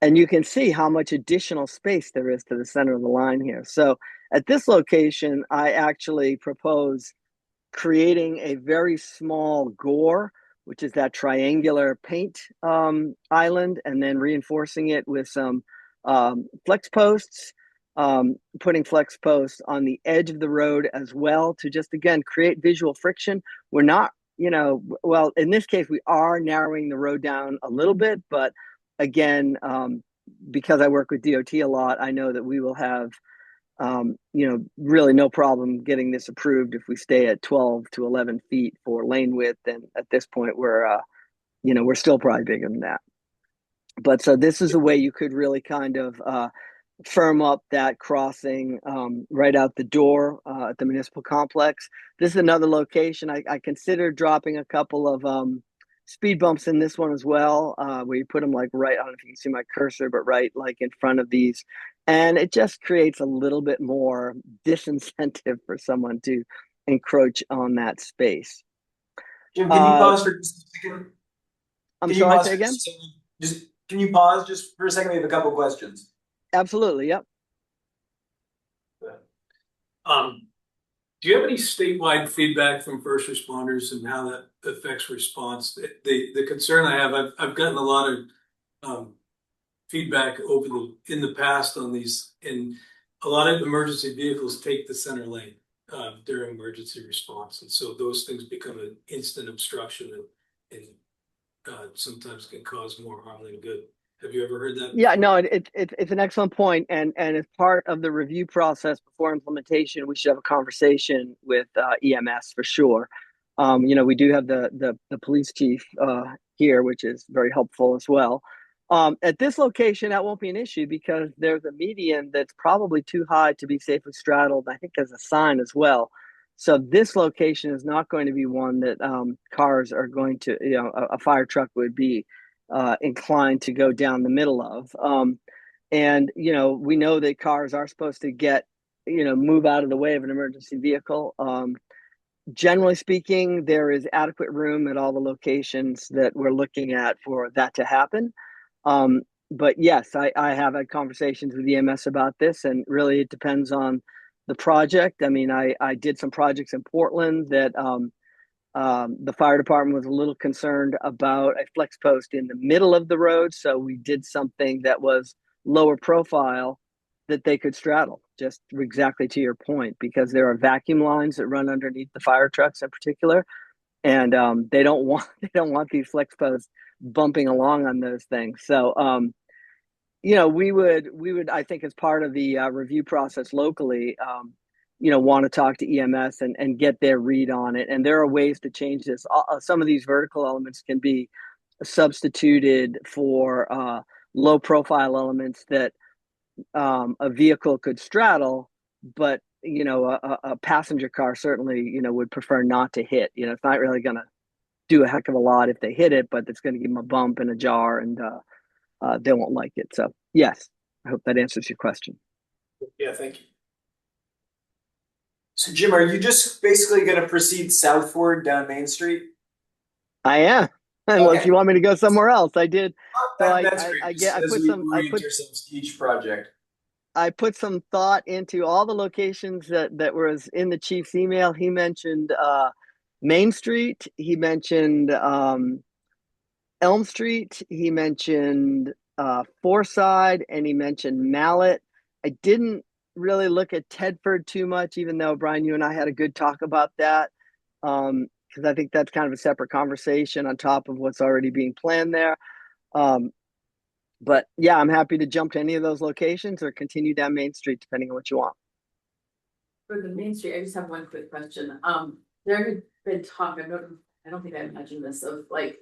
And you can see how much additional space there is to the center of the line here. So at this location, I actually propose creating a very small gore, which is that triangular paint island, and then reinforcing it with some flex posts, putting flex posts on the edge of the road as well to just, again, create visual friction. We're not, well, in this case, we are narrowing the road down a little bit, but again, because I work with DOT a lot, I know that we will have, really no problem getting this approved if we stay at 12 to 11 feet for lane width. And at this point, we're still probably bigger than that. But so this is a way you could really kind of firm up that crossing right out the door at the municipal complex. This is another location. I considered dropping a couple of speed bumps in this one as well, where you put them like right, I don't know if you can see my cursor, but right like in front of these. And it just creates a little bit more disincentive for someone to encroach on that space. Jim, can you pause for just a second? I'm sorry, say again? Can you pause just for a second? We have a couple questions. Absolutely, yep. Do you have any statewide feedback from first responders and how that affects response? The concern I have, I've gotten a lot of feedback in the past on these, and a lot of emergency vehicles take the center lane during emergency response, and so those things become an instant obstruction and sometimes can cause more harm than good. Have you ever heard that? Yeah, no, it's an excellent point, and as part of the review process before implementation, we should have a conversation with EMS for sure. We do have the police chief here, which is very helpful as well. At this location, that won't be an issue because there's a median that's probably too high to be safely straddled. I think there's a sign as well. So this location is not going to be one that cars are going to, a fire truck would be inclined to go down the middle of. And we know that cars are supposed to move out of the way of an emergency vehicle. Generally speaking, there is adequate room at all the locations that we're looking at for that to happen. But yes, I have had conversations with EMS about this, and really it depends on the project. I mean, I did some projects in Portland that the fire department was a little concerned about a flex post in the middle of the road. So we did something that was lower profile that they could straddle, just exactly to your point, because there are vacuum lines that run underneath the fire trucks in particular. And they don't want these flex posts bumping along on those things. So we would, I think, as part of the review process locally, want to talk to EMS and get their read on it. And there are ways to change this. Some of these vertical elements can be substituted for low profile elements that a vehicle could straddle, but a passenger car certainly would prefer not to hit. It's not really going to do a heck of a lot if they hit it, but it's going to give them a bump and a jar, and they won't like it. So yes, I hope that answers your question. Yeah, thank you. So Jim, are you just basically going to proceed southward down Main Street? I am. Unless Okay. you want me to go somewhere else. I did. So That's great. I put ourselves to each project. I put some thought into all the locations that was in the chief's email. He mentioned Main Street. He mentioned Elm Street. He mentioned Forside, and he mentioned Mallet. I didn't really look at Tedford too much, even though Brian, you and I had a good talk about that, because I think that's kind of a separate conversation on top of what's already being planned there. But yeah, I'm happy to jump to any of those locations or continue down Main Street, depending on what you want. For the Main Street, I just have one quick question. There had been talk, I don't think I mentioned this, of like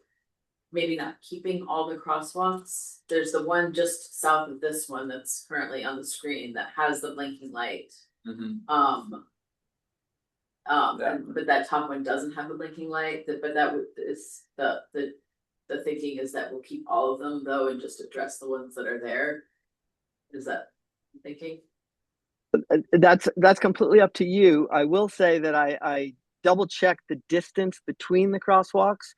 maybe not keeping all the crosswalks. There's the one just south of this one that's currently on the screen that has the blinking light. Mm-hmm. But that top one doesn't have the blinking light. But that is the thinking is that we'll keep all of them though and just address the ones that are there. Is that thinking? That's completely up to you. I will say that I double checked the distance between the crosswalks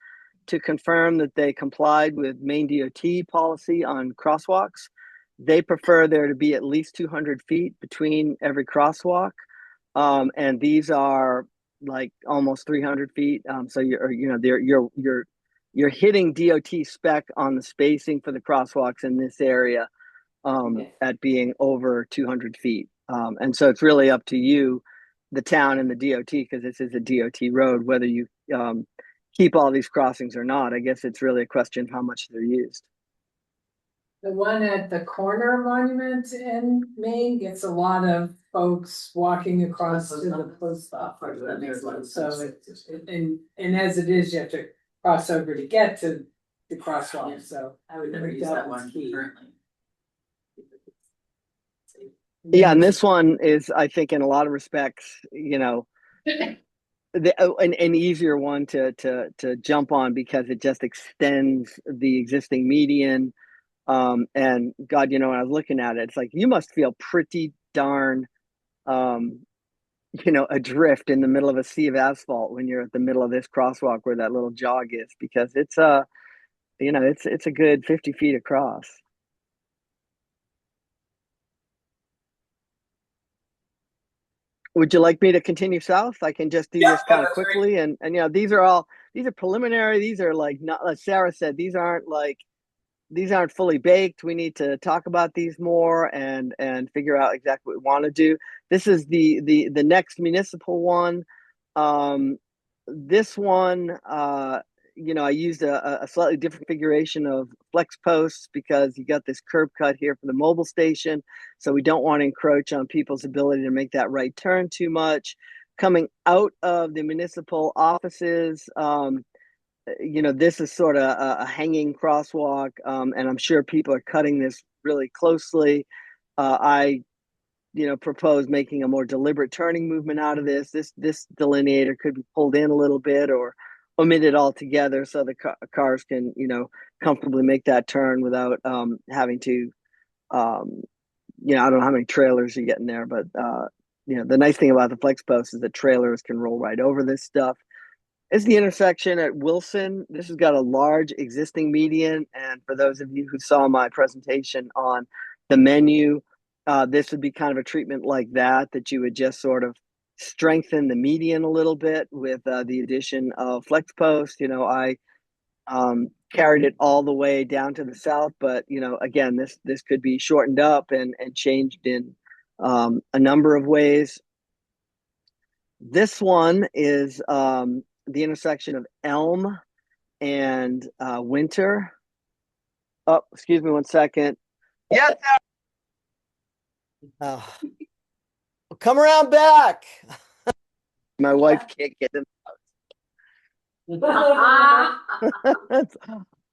to confirm that they complied with Maine DOT policy on crosswalks. They prefer there to be at least 200 feet between every crosswalk. And these are like almost 300 feet. So you're hitting DOT spec on the spacing for the crosswalks in this area at being over 200 feet. And so it's really up to you, the town and the DOT, because this is a DOT road, whether you keep all these crossings or not. I guess it's really a question of how much they're used. The one at the corner monument in Maine gets a lot of folks walking across to the post office. That makes a lot of So sense. and as it is, you have to cross over to get to the crosswalk. Yeah. So I would never use that one currently. Yeah, and this one is, I think, in a lot of respects, an easier one to jump on because it just extends the existing median. And God, when I was looking at it, it's like you must feel pretty darn, adrift in the middle of a sea of asphalt when you're at the middle of this crosswalk where that little jog is, because it's it's a good 50 feet across. Would you like me to continue south? I can just do Yeah, this no, kind of that's great. quickly, and these are preliminary. These are like, not, like Sarah said, these aren't fully baked. We need to talk about these more and figure out exactly what we want to do. This is the next municipal one. This one, I used a slightly different configuration of flex posts because you got this curb cut here for the mobile station. So we don't want to encroach on people's ability to make that right turn too much. Coming out of the municipal offices, this is sort of a hanging crosswalk, and I'm sure people are cutting this really closely. I propose making a more deliberate turning movement out of this. This delineator could be pulled in a little bit or omitted altogether so the cars can, comfortably make that turn without having to, I don't know how many trailers you get in there, but the nice thing about the flex post is that trailers can roll right over this stuff. It's the intersection at Wilson. This has got a large existing median, and for those of you who saw my presentation on the menu, this would be kind of a treatment like that you would just sort of strengthen the median a little bit with the addition of flex post. I carried it all the way down to the south, but again, this could be shortened up and changed in a number of ways. This one is the intersection of Elm and Winter. Oh, excuse me one second. Yes. Come around back. My wife can't get in.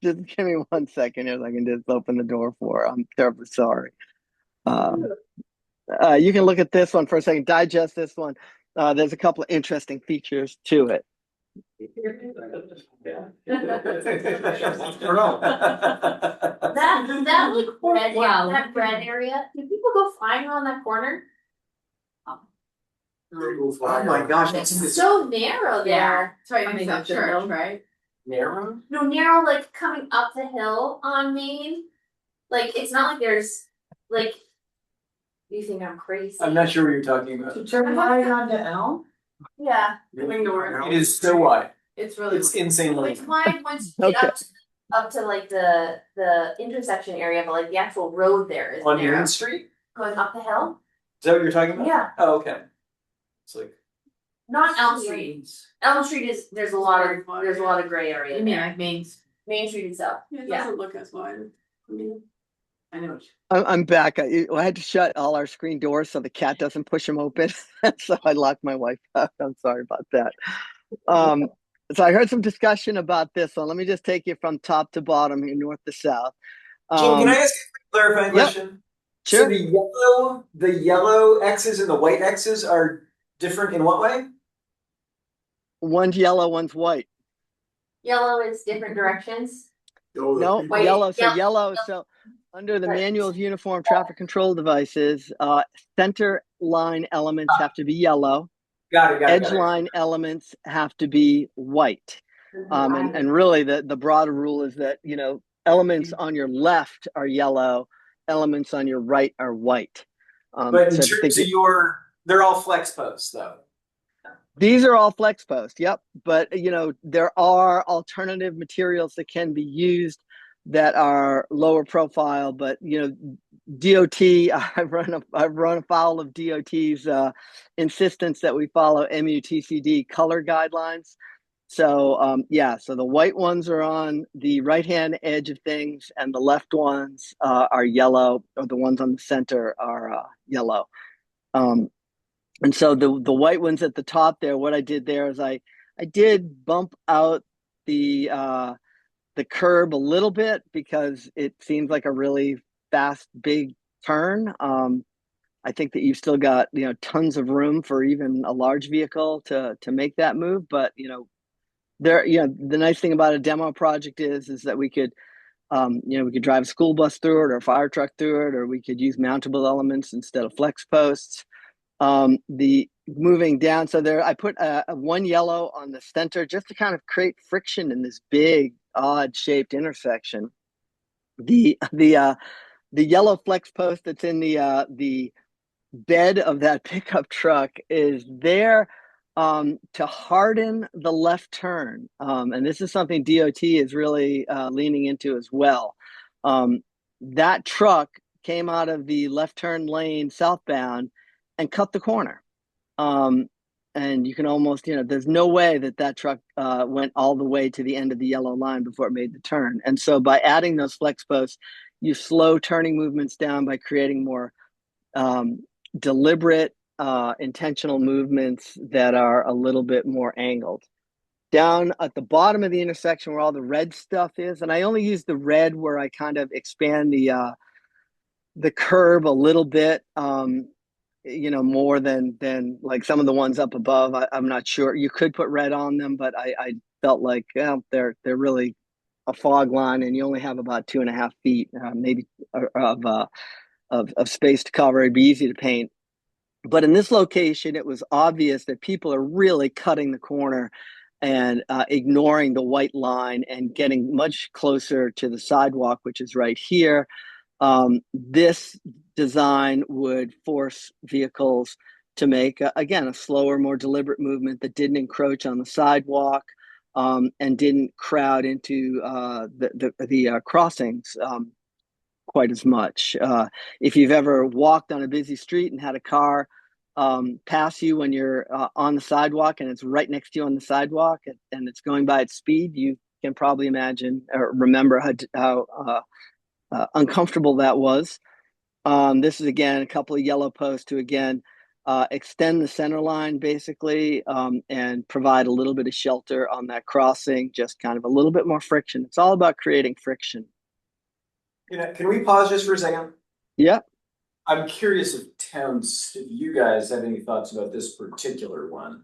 Just give me 1 second here so I can just open the door for her. I'm terribly sorry. You can look at this one for a second, digest this one. There's a couple of interesting features to it. That like red, that red area, do people go flying around that corner? Oh my gosh, It's so narrow there. Sorry, I mean, that's church, right? narrow. No, narrow like coming up the hill on Maine. Like it's not like there's like you think I'm crazy. I'm not sure what you're talking about. To turn right onto Elm? Yeah. Going north. It is so wide. It's really. It's insanely It's wide once you get Okay. up to like the intersection area, but like the actual road there is on narrow. Main Street. Going up the hill? Is that what you're talking about? Yeah. Oh, okay. It's like Not Elm Street. Elm Street is there's a lot of gray area. You mean there. like Maine's? Main Street itself. It Yeah. doesn't look as wide. I mean, I know. I'm back. I had to shut all our screen doors so the cat doesn't push them open. So I locked my wife out. I'm sorry about that. So I heard some discussion about this one. Let me just take you from top to bottom here, north to south. Jim, can I ask a clarifying question? Sure. So the yellow X's and the white X's are different in what way? One's yellow, one's white. Yellow is different directions. No, White, yellow. So yellow. yellow. So under the Right. manual of uniform traffic control devices, center line elements have to be yellow. Got it. Edge line elements have to be white. And really the broader rule is that, elements on your left are yellow, elements on your right are white. But in terms of they're all flex posts though. These are all flex posts, yep. But there are alternative materials that can be used that are lower profile. But DOT, I've run afoul of DOT's insistence that we follow MUTCD color guidelines. So so the white ones are on the right hand edge of things, and the left ones are yellow, or the ones on the center are yellow. And so the white ones at the top there, what I did there is I did bump out the curb a little bit because it seems like a really fast, big turn. I think that you've still got tons of room for even a large vehicle to make that move. But the nice thing about a demo project is that we could we could drive a school bus through it or a fire truck through it, or we could use mountable elements instead of flex posts. The moving down, so there I put a one yellow on the center just to kind of create friction in this big odd shaped intersection. The yellow flex post that's in the bed of that pickup truck is there to harden the left turn. And this is something DOT is really leaning into as well. That truck came out of the left turn lane southbound and cut the corner. And you can almost, there's no way that truck went all the way to the end of the yellow line before it made the turn. And so by adding those flex posts, you slow turning movements down by creating more deliberate, intentional movements that are a little bit more angled. Down at the bottom of the intersection where all the red stuff is, and I only use the red where I kind of expand the curb a little bit, more than like some of the ones up above. I'm not sure. You could put red on them, but I felt like they're really a fog line, and you only have about 2.5 feet, maybe of space to cover. It'd be easy to paint. But in this location, it was obvious that people are really cutting the corner and ignoring the white line and getting much closer to the sidewalk, which is right here. This design would force vehicles to make, again, a slower, more deliberate movement that didn't encroach on the sidewalk and didn't crowd into the crossings quite as much. If you've ever walked on a busy street and had a car pass you when you're on the sidewalk and it's right next to you on the sidewalk and it's going by its speed, you can probably imagine or remember how uncomfortable that was. This is, again, a couple of yellow posts to, again, extend the center line, basically, and provide a little bit of shelter on that crossing, just kind of a little bit more friction. It's all about creating friction. Can we pause just for a second? Yeah. I'm curious if you guys have any thoughts about this particular one.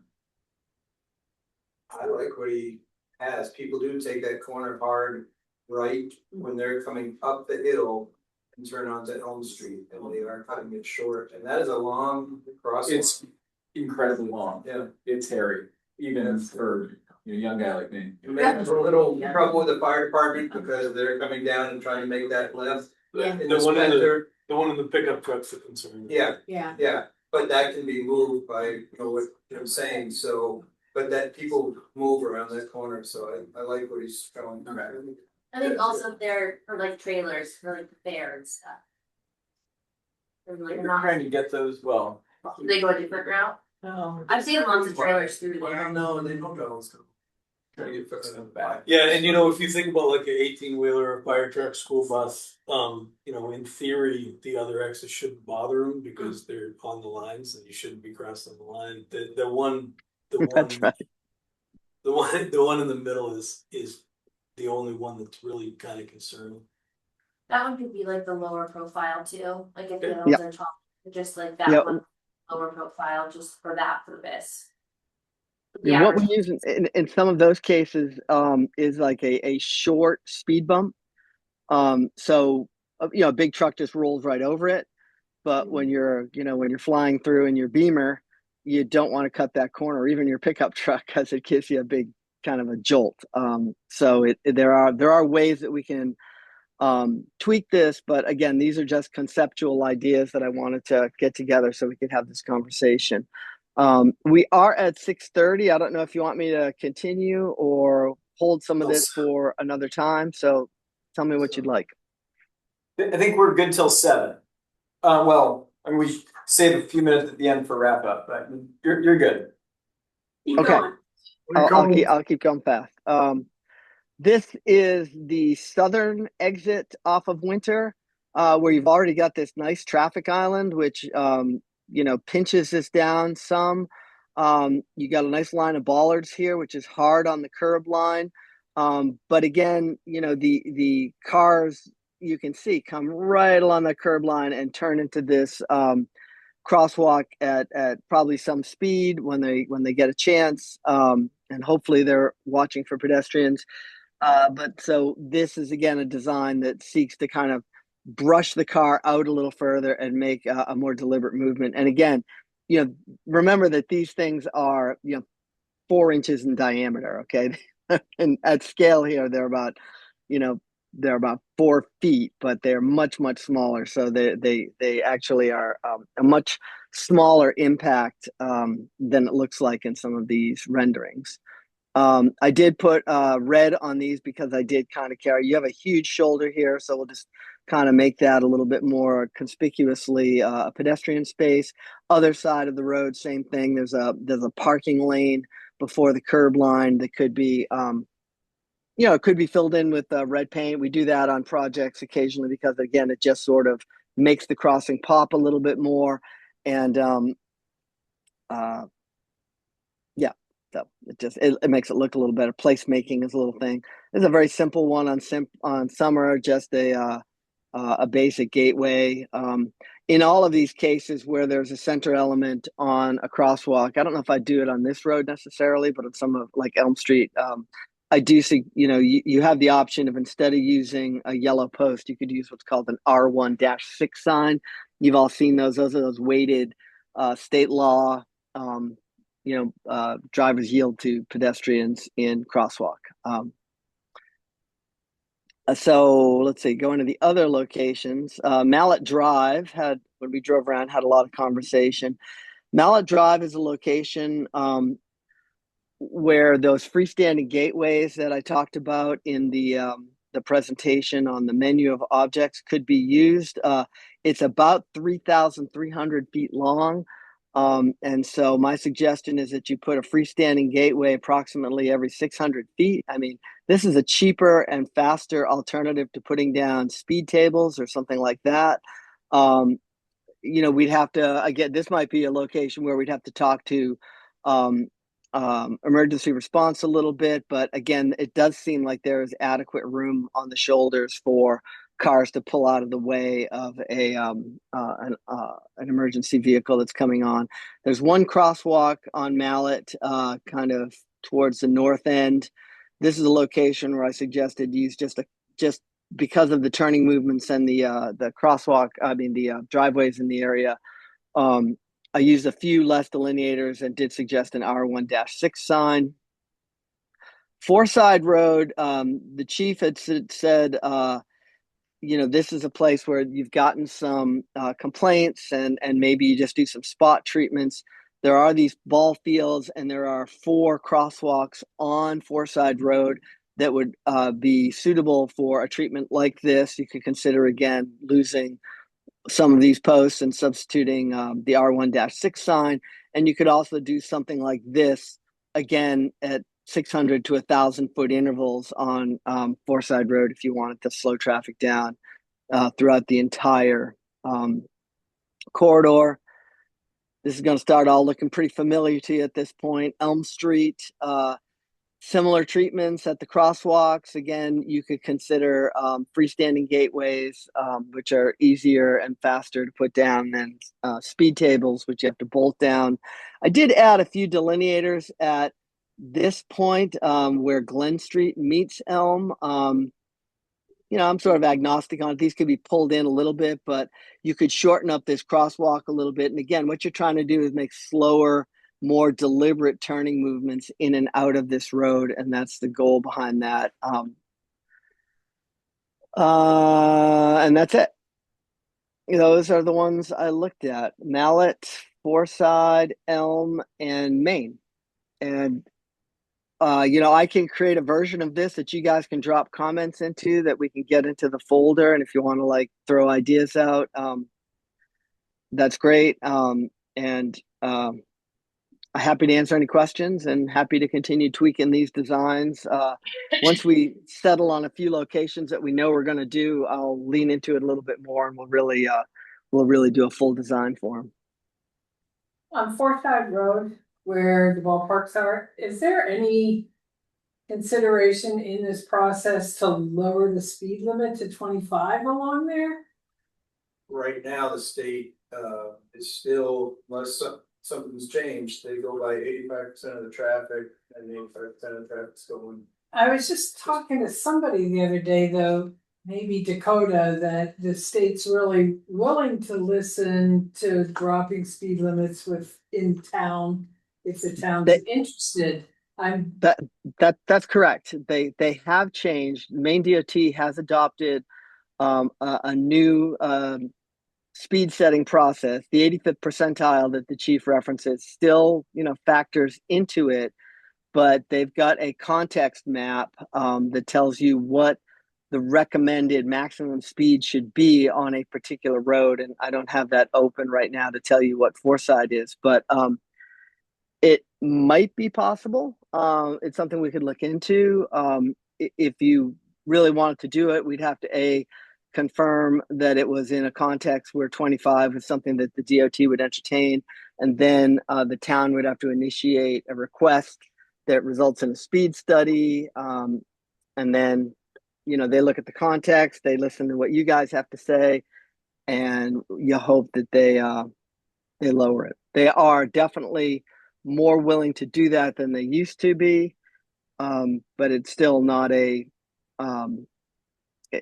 I like what he has. People do take that corner hard right when they're coming up the hill and turn onto Elm Street, and they are cutting it short, and that is a long crosswalk. It's incredibly long. Yeah. It's hairy, even for a young guy like me. There's a little trouble with the fire department because they're coming down and trying to make that left. Yeah. In the center. The one in the pickup truck's a concern. Yeah, Yeah. but that can be moved by, what I'm saying, so, but that people move around that corner, so I like what he's showing. Okay. I think also they're for like trailers, for like the fair and stuff. They're like We're not, trying to get those, they go a different route. I've seen lots of trailers through there. No, they don't go. Trying to get fixed in the back. Yeah, and if you think about like an 18-wheeler, a fire truck, school bus, in theory, the other exits shouldn't bother them because they're on the lines and you shouldn't be crossing the line. The one That's right. The one in the middle is the only one that's really kind of concerning. That one could be like the lower profile too, like if the Yep. hills are tall, just like that Yep. one lower profile, just for that purpose. Yeah, what we use in some of those cases is like a short speed bump. So a big truck just rolls right over it. But when you're flying through in your Beamer, you don't want to cut that corner, or even your pickup truck, because it gives you a big kind of a jolt. So there are ways that we can tweak this, but again, these are just conceptual ideas that I wanted to get together so we could have this conversation. We are at 6:30. I don't know if you want me to continue or hold some of this for another time. So tell me what you'd like. I think we're good till 7. We save a few minutes at the end for wrap up, but you're good. Keep Okay. going. I'll keep going fast. This is the southern exit off of Winter, where you've already got this nice traffic island, which pinches this down some. You got a nice line of bollards here, which is hard on the curb line. But again, the cars you can see come right along the curb line and turn into this crosswalk at probably some speed when they get a chance. And hopefully they're watching for pedestrians. But so this is, again, a design that seeks to kind of brush the car out a little further and make a more deliberate movement. And again, remember that these things are, 4 inches in diameter. Okay. And at scale here, they're about, they're about 4 feet, but they're much smaller. So they actually are a much smaller impact than it looks like in some of these renderings. I did put red on these because I did kind of carry. You have a huge shoulder here, so we'll just kind of make that a little bit more conspicuously a pedestrian space. Other side of the road, same thing. There's a parking lane before the curb line that could be it could be filled in with red paint. We do that on projects occasionally because, again, it just sort of makes the crossing pop a little bit more. And yeah, so it makes it look a little better. Placemaking is a little thing. There's a very simple one on Summer, just a basic gateway. In all of these cases where there's a center element on a crosswalk, I don't know if I do it on this road necessarily, but on some of like Elm Street, I do see, you have the option of, instead of using a yellow post, you could use what's called an R1-6 sign. You've all seen those. Those are those weighted state law, drivers yield to pedestrians in crosswalk. So let's see, going to the other locations. Mallet Drive when we drove around, had a lot of conversation. Mallet Drive is a location where those freestanding gateways that I talked about in the presentation on the menu of objects could be used. It's about 3,300 feet long. And so my suggestion is that you put a freestanding gateway approximately every 600 feet. I mean, this is a cheaper and faster alternative to putting down speed tables or something like that. We'd have to, again, this might be a location where we'd have to talk to emergency response a little bit, but again, it does seem like there is adequate room on the shoulders for cars to pull out of the way of an emergency vehicle that's coming on. There's one crosswalk on Mallet, kind of towards the north end. This is a location where I suggested use just because of the turning movements and the crosswalk. I mean the driveways in the area. I used a few less delineators and did suggest an R1-6 sign. Foreside Road, the chief had said, this is a place where you've gotten some complaints and maybe you just do some spot treatments. There are these ball fields and there are 4 crosswalks on Foreside Road that would be suitable for a treatment like this. You could consider, again, losing some of these posts and substituting the R1-6 sign. And you could also do something like this, again, at 600 to 1,000 foot intervals on Foreside Road if you wanted to slow traffic down throughout the entire corridor. This is going to start all looking pretty familiar to you at this point. Elm Street, similar treatments at the crosswalks. Again, you could consider freestanding gateways, which are easier and faster to put down than speed tables, which you have to bolt down. I did add a few delineators at this point where Glen Street meets Elm. I'm sort of agnostic on it. These could be pulled in a little bit, but you could shorten up this crosswalk a little bit. And again, what you're trying to do is make slower, more deliberate turning movements in and out of this road, and that's the goal behind that. And that's it. Those are the ones I looked at: Mallet, Foreside, Elm, and Maine. And I can create a version of this that you guys can drop comments into that we can get into the folder. And if you want to throw ideas out, that's great. Happy to answer any questions and happy to continue tweaking these designs. Once we settle on a few locations that we know we're going to do, I'll lean into it a little bit more and we'll really do a full design for them. On Foreside Road, where the ballparks are, is there any consideration in this process to lower the speed limit to 25 along there? Right now, the state is still, unless something's changed, they go by 85% of the traffic and 85% of the traffic's going. I was just talking to somebody the other day, though, maybe Dakota, that the state's really willing to listen to dropping speed limits within town if the town's interested I'm, That's correct. They have changed. Maine DOT has adopted a new speed setting process. The 85th percentile that the chief references still, factors into it, but they've got a context map that tells you what the recommended maximum speed should be on a particular road. And I don't have that open right now to tell you what Foresight is, but it might be possible. It's something we could look into. If you really wanted to do it, we'd have to confirm that it was in a context where 25 was something that the DOT would entertain, and then the town would have to initiate a request that results in a speed study, and then they look at the context, they listen to what you guys have to say, and you hope that they lower it. They are definitely more willing to do that than they used to be, but it's still not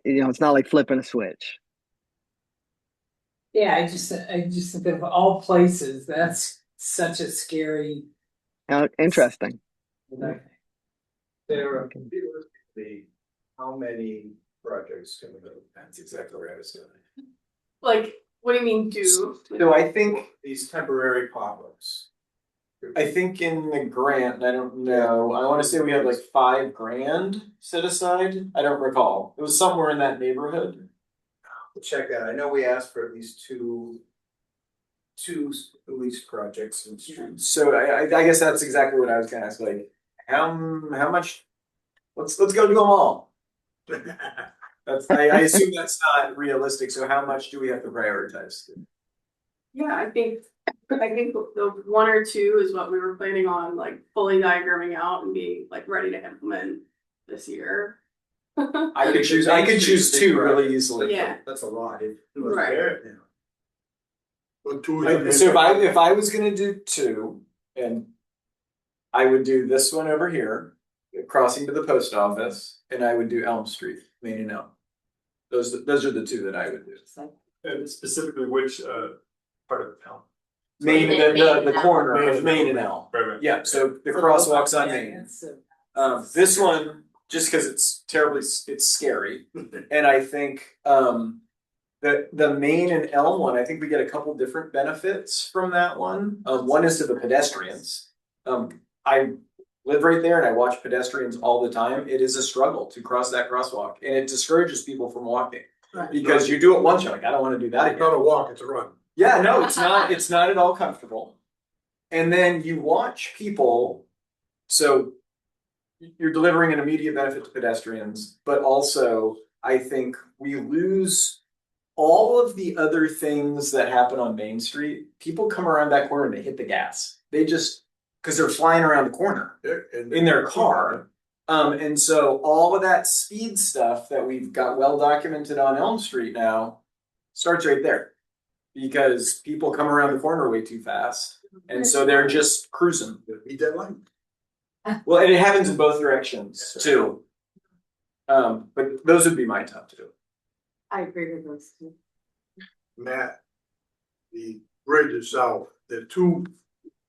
it's not like flipping a switch. yeah, I just think of all places, that's such a scary. Interesting. Sarah, realistically, how many projects can we go? That's exactly where I was going. Like, what do you mean do? So I think, These temporary pop-ups. I think in the grant, and I don't know, I wanna say we had like $5,000 set aside, I don't recall, it was somewhere in that neighborhood. We'll check that. I know we asked for at least two police projects in streets. So I guess that's exactly what I was gonna ask, like, how much, let's go do them all. That's, I assume that's not realistic, so how much do we have to prioritize? Yeah, I think the one or two is what we were planning on, like fully diagramming out and being like ready to implement this year. I could choose two really easily. Yeah. That's a lot. It was Right. there, yeah. But two. So if I was gonna do two, and I would do this one over here, crossing to the post office, and I would do Elm Street, Maine and Elm. Those are the two that I would do. And specifically which part of the town? Maine, the corner Maine of and Maine Elm. and Elm. Right. Yeah, so the crosswalks on Maine. This one, just because it's scary, and I think the Maine and Elm one, I think we get a couple different benefits from that one. One is to the pedestrians. I live right there and I watch pedestrians all the time. It is a struggle to cross that crosswalk, and it discourages people from walking. Right. Because you do it once, you're like, I don't want to do that It's again. not a walk, it's a run. Yeah, no, it's not at all comfortable. And then you watch people, so you're delivering an immediate benefit to pedestrians, but also I think we lose all of the other things that happen on Main Street. People come around that corner and they hit the gas. They just, because they're flying around the corner in their car. And so all of that speed stuff that we've got well documented on Elm Street now starts right there. Because people come around the corner way too fast. And so they're just cruising. Beat that line. Well, and it happens in both directions too. But those would be my top two. I agree with those two. Matt, the bridge itself, there are two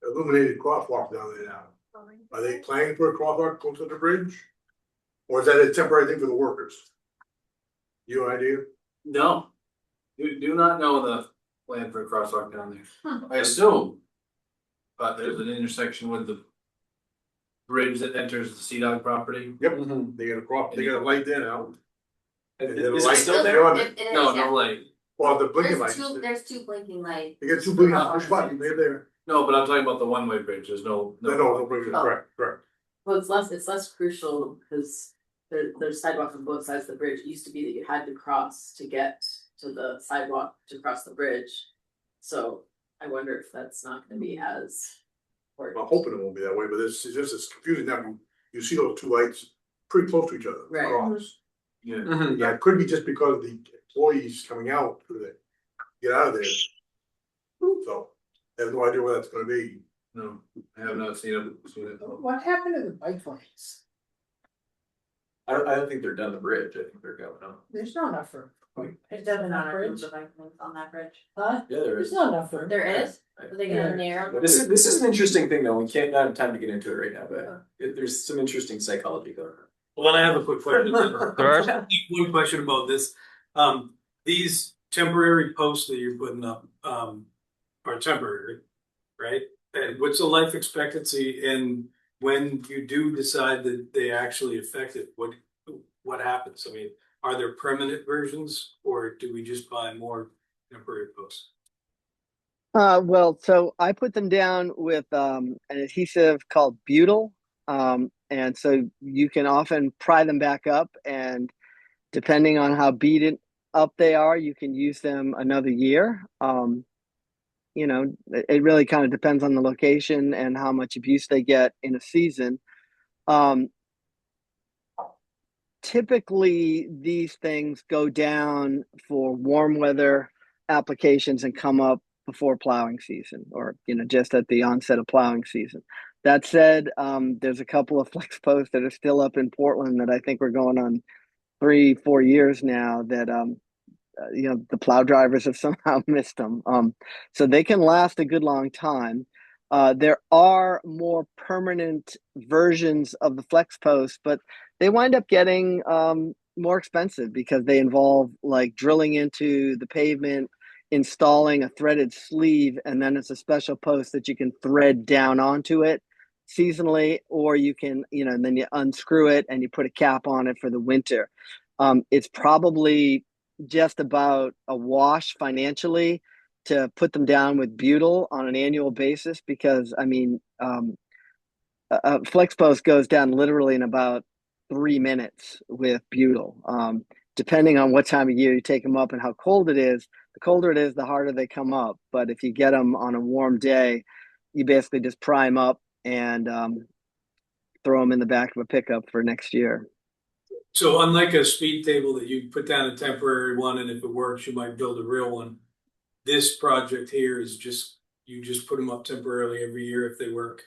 illuminated crosswalks down there now. Are they planning for a crosswalk close to the bridge? Or is that a temporary thing for the workers? You idea? No, do not know the plan for a crosswalk down there. I assume. But there's an intersection with the bridge that enters the Sea Dog property. Yep, they got a light there now. And then a Is it light still there on It it. is, No, yeah. no light. Well, the blinking lights. There's two blinking lights. They got two blinking push buttons, they're there. No, but I'm talking about the one-way bridge. There's No, no blinking, correct. Well, it's less crucial because there's sidewalks on both sides of the bridge. It used to be that you had to cross to get to the sidewalk to cross the bridge. So I wonder if that's not gonna be as I'm important. hoping it won't be that way, but it's confusing now. You see those two lights pretty close to each other. Right. Across. Yeah. Yeah, it could be just because the employees coming out to get out of there. So, I have no idea where that's gonna be. No, I have not seen it. What happened to the bike lanes? I don't think they're done the bridge. I think they're going on. There's not enough room for It doesn't Enough matter bridge? the bike lanes on that bridge. Huh? Yeah, there There's is. not enough room. There is, are they gonna Yeah. narrow? This is an interesting thing though. We can't not have time to get into it right now, but there's some interesting psychology going on. Well, I have a quick question. There are One question about this. These temporary posts that you're putting up, are temporary, right? And what's the life expectancy, and when you do decide that they actually affect it, what happens? I mean, are there permanent versions, or do we just buy more temporary posts? Well, so I put them down with an adhesive called butyl. And so you can often pry them back up, and depending on how beaten up they are, you can use them another year. It really kind of depends on the location and how much abuse they get in a season. Um, Typically, these things go down for warm weather applications and come up before plowing season, or just at the onset of plowing season. That said, there's a couple of flex posts that are still up in Portland that I think we're going on 3-4 years now that the plow drivers have somehow missed them. So they can last a good long time. There are more permanent versions of the flex post, but they wind up getting more expensive because they involve like drilling into the pavement, installing a threaded sleeve, and then it's a special post that you can thread down onto it seasonally, or you can, and then you unscrew it and you put a cap on it for the winter. It's probably just about a wash financially to put them down with butyl on an annual basis, because I mean, a flex post goes down literally in about 3 minutes with butyl. Depending on what time of year you take them up and how cold it is, the colder it is, the harder they come up. But if you get them on a warm day, you basically just pry them up and throw them in the back of a pickup for next year. So unlike a speed table that you put down a temporary one, and if it works, you might build a real one. This project here is you just put them up temporarily every year if they work,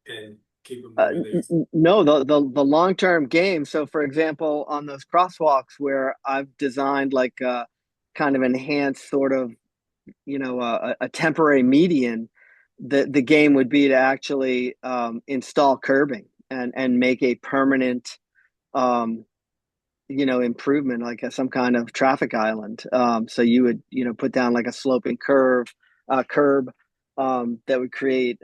and keep them the way they. No, the long-term game. So for example, on those crosswalks where I've designed like a kind of enhanced sort of, a temporary median, the game would be to actually install curbing and make a permanent improvement, like some kind of traffic island. So you would, put down like a sloping curb that would create,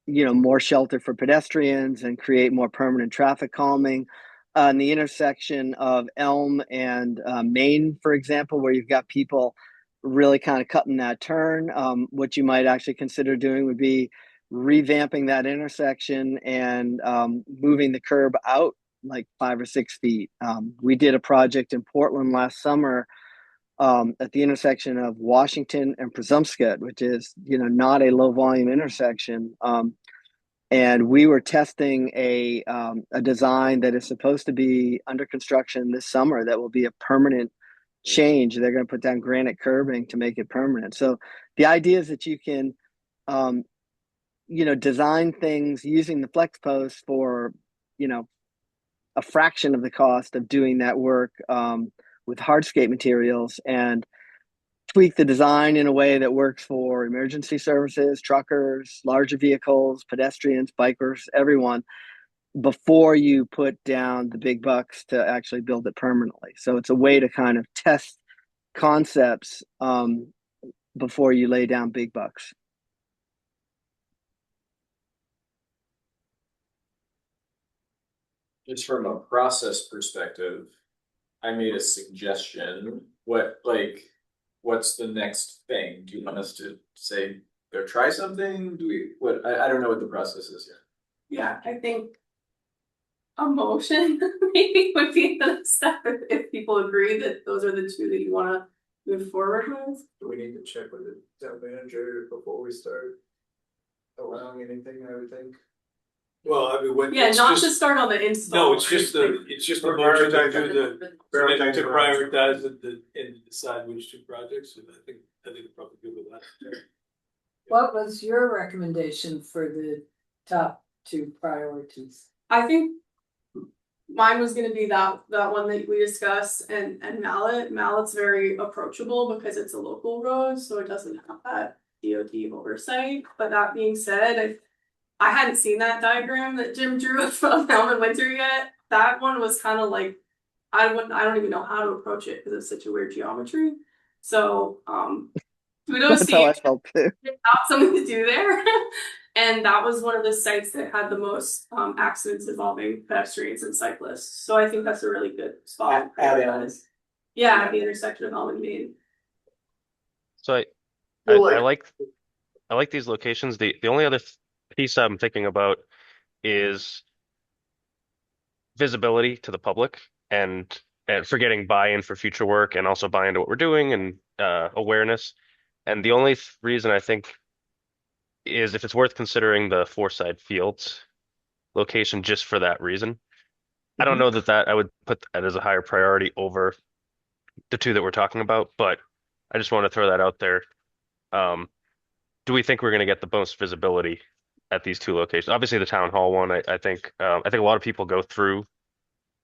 more shelter for pedestrians and create more permanent traffic calming. In the intersection of Elm and Maine, for example, where you've got people really kind of cutting that turn, what you might actually consider doing would be revamping that intersection and moving the curb out like 5 or 6 feet. We did a project in Portland last summer at the intersection of Washington and Presumpscot, which is, not a low volume intersection. And we were testing a design that is supposed to be under construction this summer that will be a permanent change. They're going to put down granite curbing to make it permanent. So the idea is that you can, design things using the flex post for, a fraction of the cost of doing that work with hardscape materials, and tweak the design in a way that works for emergency services, truckers, larger vehicles, pedestrians, bikers, everyone, before you put down the big bucks to actually build it permanently. So it's a way to kind of test concepts before you lay down big bucks. Just from a process perspective, I made a suggestion. What's the next thing? Do you want us to say, go try something? I don't know what the process is yet. Yeah, I think a motion maybe would be the next step if people agree that those are the two that you wanna move forward with. Do we need to check with the town manager before we start allowing anything, I would think? Well, I mean, Yeah, it's not just, to start on the install. no, it's just the motion to do to prioritize it and decide which two projects, and I think we're probably good with that. What was your recommendation for the top 2 priorities? I think Mine was gonna be that one that we discussed and Mallet's very approachable because it's a local road, so it doesn't have that DOT oversight. But that being said, I hadn't seen that diagram that Jim drew from Elm and Winter yet. That one was kind of like I don't even know how to approach it because it's such a weird geometry. So kudos That's to how you I felt too. found something to do there. And that was one of the sites that had the most accidents involving pedestrians and cyclists. So I think that's a really good spot. At Elm. Yeah, at the intersection of Elm and Maine. So Feel I like- I like these locations. The only other piece I'm thinking about is visibility to the public and for getting buy-in for future work and also buy into what we're doing and awareness. And the only reason I think is if it's worth considering the Foreside Fields location just for that reason. I don't know that I would put that as a higher priority over the two that we're talking about, but I just want to throw that out there. Do we think we're going to get the most visibility at these two locations? Obviously, the town hall one, I think I think a lot of people go through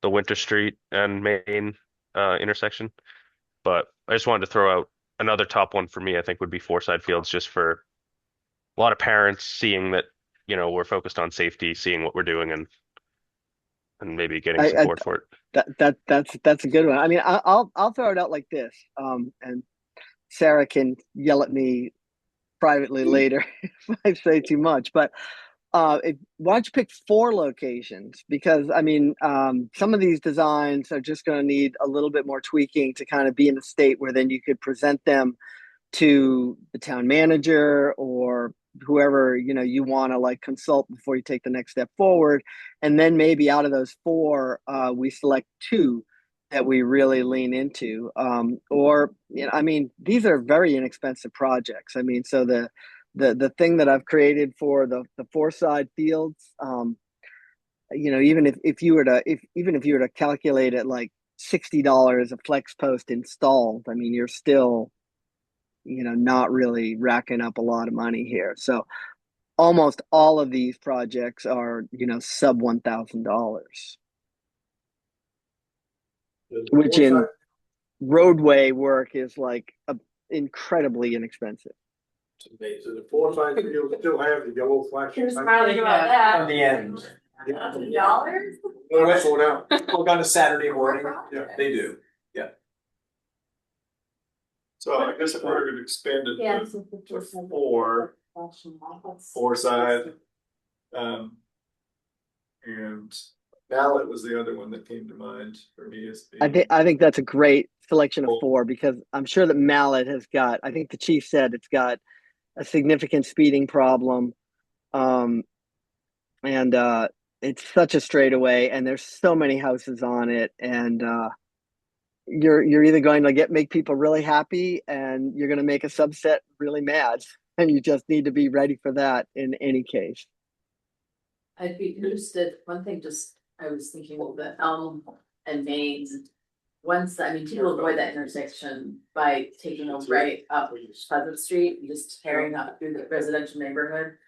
the Winter Street and Main intersection, but I just wanted to throw out another top one for me. I think would be Foreside Fields, just for a lot of parents seeing that we're focused on safety, seeing what we're doing, and maybe getting I support for it. that's a good one. I mean, I'll throw it out like this. And Sarah can yell at me privately later if I say too much. But why don't you pick 4 locations? Because I mean, some of these designs are just going to need a little bit more tweaking to kind of be in a state where then you could present them to the town manager or whoever you want to like consult before you take the next step forward, and then maybe out of those 4 we select 2 that we really lean into, or I mean, these are very inexpensive projects. I mean, so the thing that I've created for the Foreside Fields, even if you were to calculate it like $60 a flex post installed, I mean, you're still not really racking up a lot of money here. So almost all of these projects are, sub $1,000, which in roadway work is like incredibly inexpensive. So the Foreside Field still have the yellow flash. You're smiling about that. On the end. Dollars? No, that's all down. Look on a Saturday morning. Yeah. They do. So I guess if we're gonna expand it Yeah. to 4, Foreside, and Mallet was the other one that came to mind for me as being. I think that's a great selection of 4, because I'm sure that Mallet has got, I think the chief said it's got a significant speeding problem. And it's such a straightaway, and there's so many houses on it, and you're either going to make people really happy, and you're going to make a subset really mad, and you just need to be ready for that in any case. I'd be interested, one thing I was thinking of the Elm and Mains. People avoid that intersection by taking a right up Pleasant Street and just tearing up through the residential neighborhood.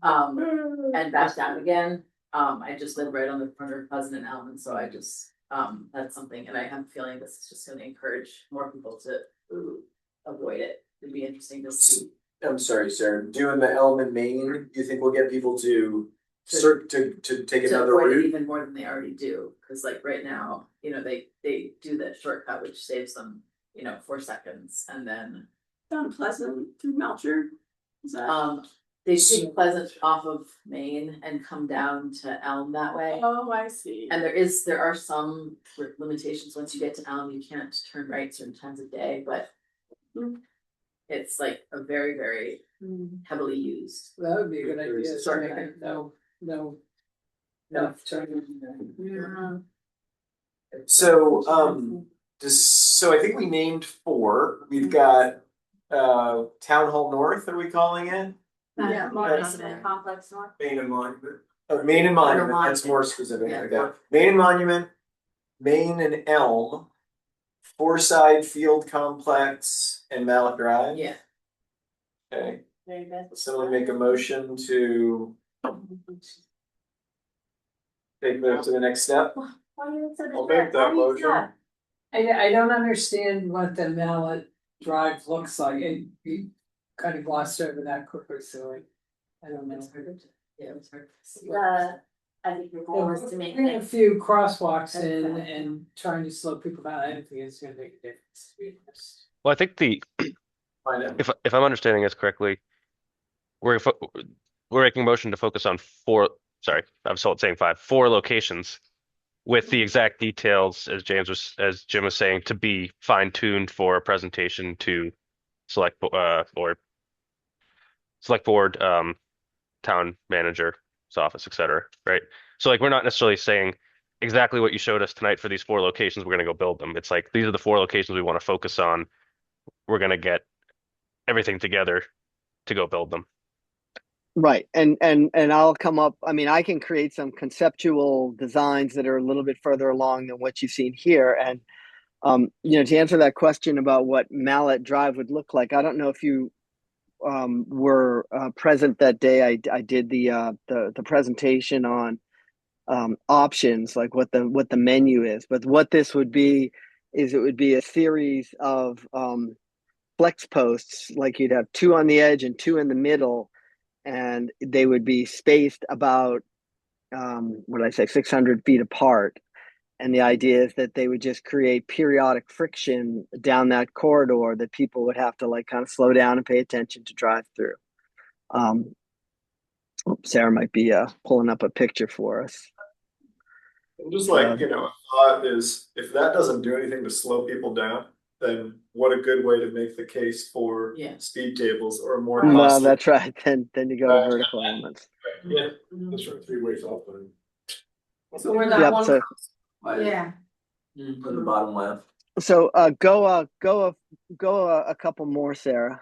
And back down again. I just live right on the corner of Pleasant and Elm, and so I just, that's something, and I have a feeling this is just gonna encourage more people to avoid it. It'd be interesting to see. I'm sorry, Sarah, doing the Elm in Maine, you think we'll get people to take To another avoid it route? even more than they already do, cause like right now, they do that shortcut, which saves them, 4 seconds, and then. Down Pleasant through Melcher. Is that? They take Pleasant off of Maine and come down to Elm that way. Oh, I see. And there are some limitations, once you get to Elm, you can't turn right certain times of day, but. It's like a very, very heavily used. That would be a good idea. Sorry. No. Turning. So, so I think we named 4. We've got Town Hall North, are we calling it? Yeah, Monument Complex North. Main and Monument. Main and Monument, Monument. that's more specific, Yeah. okay. Main and Monument, Main and Elm, Foreside Field Complex, and Mallet Drive. Yeah. Okay, Very good. someone make a motion to take that to the next step. I'll make that motion. I don't understand what the Mallet Drive looks like, and you kind of glossed over that quickly, so I don't know. Yeah, it was hard. I think the goal is to make Putting a things. few crosswalks in and trying to slow people down, I don't think it's gonna make a difference. Well, I think if I'm understanding this correctly, we're making motion to focus on four. Sorry, I'm still saying five. Four locations with the exact details, as Jim was saying, to be fine-tuned for a presentation to or select board, town manager's office, etc. Right? So like we're not necessarily saying exactly what you showed us tonight for these four locations, we're gonna go build them. It's like these are the four locations we want to focus on. We're gonna get everything together to go build them. Right. And I'll come up, I mean, I can create some conceptual designs that are a little bit further along than what you've seen here. And to answer that question about what Mallet Drive would look like, I don't know if you were present that day. I did the presentation on options, like what the menu is. But what this would be is it would be a series of flex posts, like you'd have two on the edge and two in the middle, and they would be spaced about what did I say, 600 feet apart. And the idea is that they would just create periodic friction down that corridor that people would have to like kind of slow down and pay attention to drive through. Sarah might be pulling up a picture for us. And just like, a thought is, if that doesn't do anything to slow people down, then what a good way to make the case for speed tables or more costly. Well, that's right. Then you go to vertical elements. Yeah, that's right. 3 ways off. So where that Yep, one. so- Yeah. On the bottom left. So go a couple more, Sarah.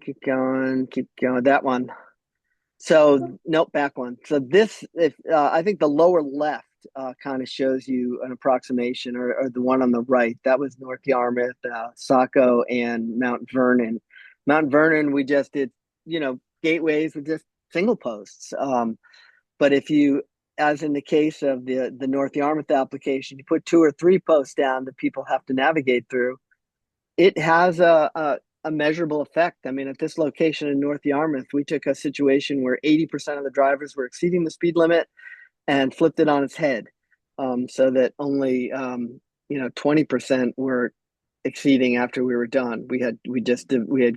Keep going. That one. So nope, back one. So this, I think the lower left kind of shows you an approximation, or the one on the right. That was North Yarmouth, Saco, and Mount Vernon. Mount Vernon, we just did, gateways with just single posts. But if you, as in the case of the North Yarmouth application, you put 2 or 3 posts down that people have to navigate through, it has a measurable effect. I mean, at this location in North Yarmouth, we took a situation where 80% of the drivers were exceeding the speed limit and flipped it on its head, so that only 20% were exceeding after we were done. We had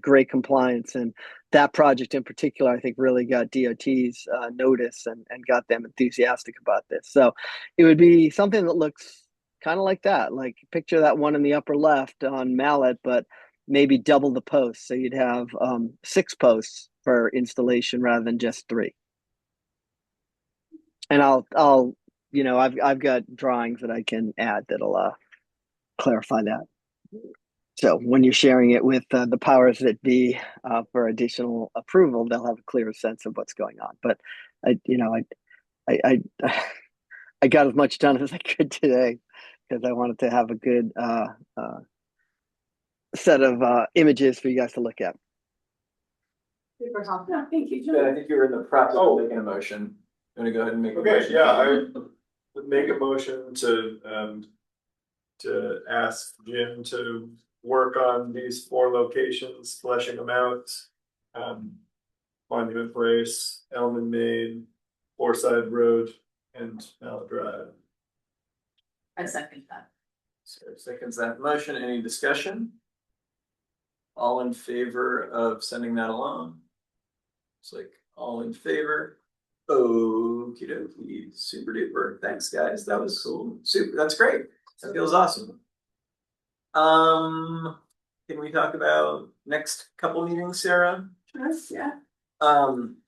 great compliance, and that project in particular, I think, really got DOT's notice and got them enthusiastic about this. So it would be something that looks kind of like that. Like picture that one in the upper left on Mallet, but maybe double the posts. So you'd have 6 posts per installation rather than just 3. And I've got drawings that I can add that'll clarify that. So when you're sharing it with the powers that be for additional approval, they'll have a clearer sense of what's going on. But I got as much done as I could today because I wanted to have a good set of images for you guys to look at. Super helpful. Thank you, I think you were in the process of making a motion. You want to go ahead and make a Okay, motion? yeah, I would make a motion to ask Jim to work on these 4 locations, fleshing them out. Monument Place, Elm, Maine, Foreside Road, and Mallet Drive. I second that. Sarah seconds that motion. Any discussion? All in favor of sending that along? It's like all in favor. Okie dokie. Super duper. Thanks, guys. That was cool. Super. That's great. That feels awesome. Can we talk about next couple meetings, Sarah? Yeah.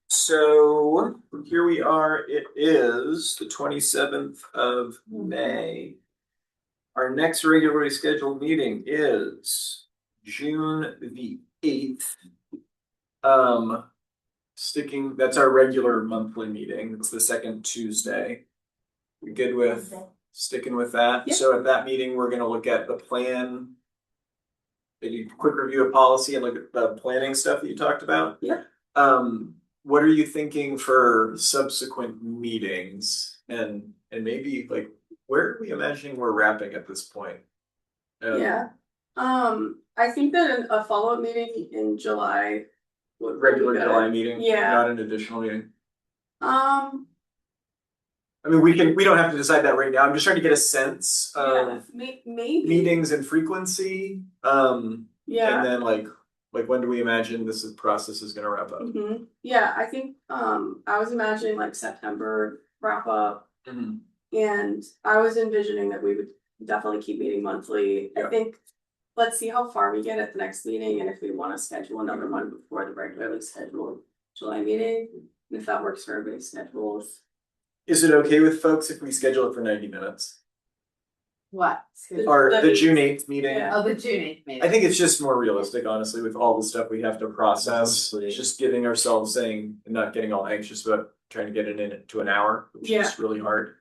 So here we are. It is the 27th of May. Our next regularly scheduled meeting is June the 8th. That's our regular monthly meeting. It's the second Tuesday. You good with sticking with that? Yeah. So at that meeting, we're gonna look at the plan. Maybe a quick review of policy and look at the planning stuff that you talked about. Yeah. What are you thinking for subsequent meetings? And maybe like, where are we imagining we're wrapping at this point? Yeah, I think that a follow-up meeting in July. Would be Regular good. July meeting? Yeah. Not an additional meeting? I mean, we don't have to decide that right now. I'm just trying to get a sense Yeah, of maybe. meetings and frequency. Yeah. And then like when do we imagine process is gonna wrap up? Yeah, I think, I was imagining like September wrap up. Mhm. And I was envisioning that we would definitely keep meeting monthly. I Yeah. think, let's see how far we get at the next meeting and if we wanna schedule another one before the regularly scheduled July meeting. If that works for everybody's schedules. Is it okay with folks if we schedule it for 90 minutes? What? Or The the June 8th meeting? Yeah. Oh, the June 8th meeting. I think it's just more realistic, honestly, with all the stuff we have to process. Just giving ourselves saying, not getting all anxious about trying to get it in to an hour, which Yeah. is really hard.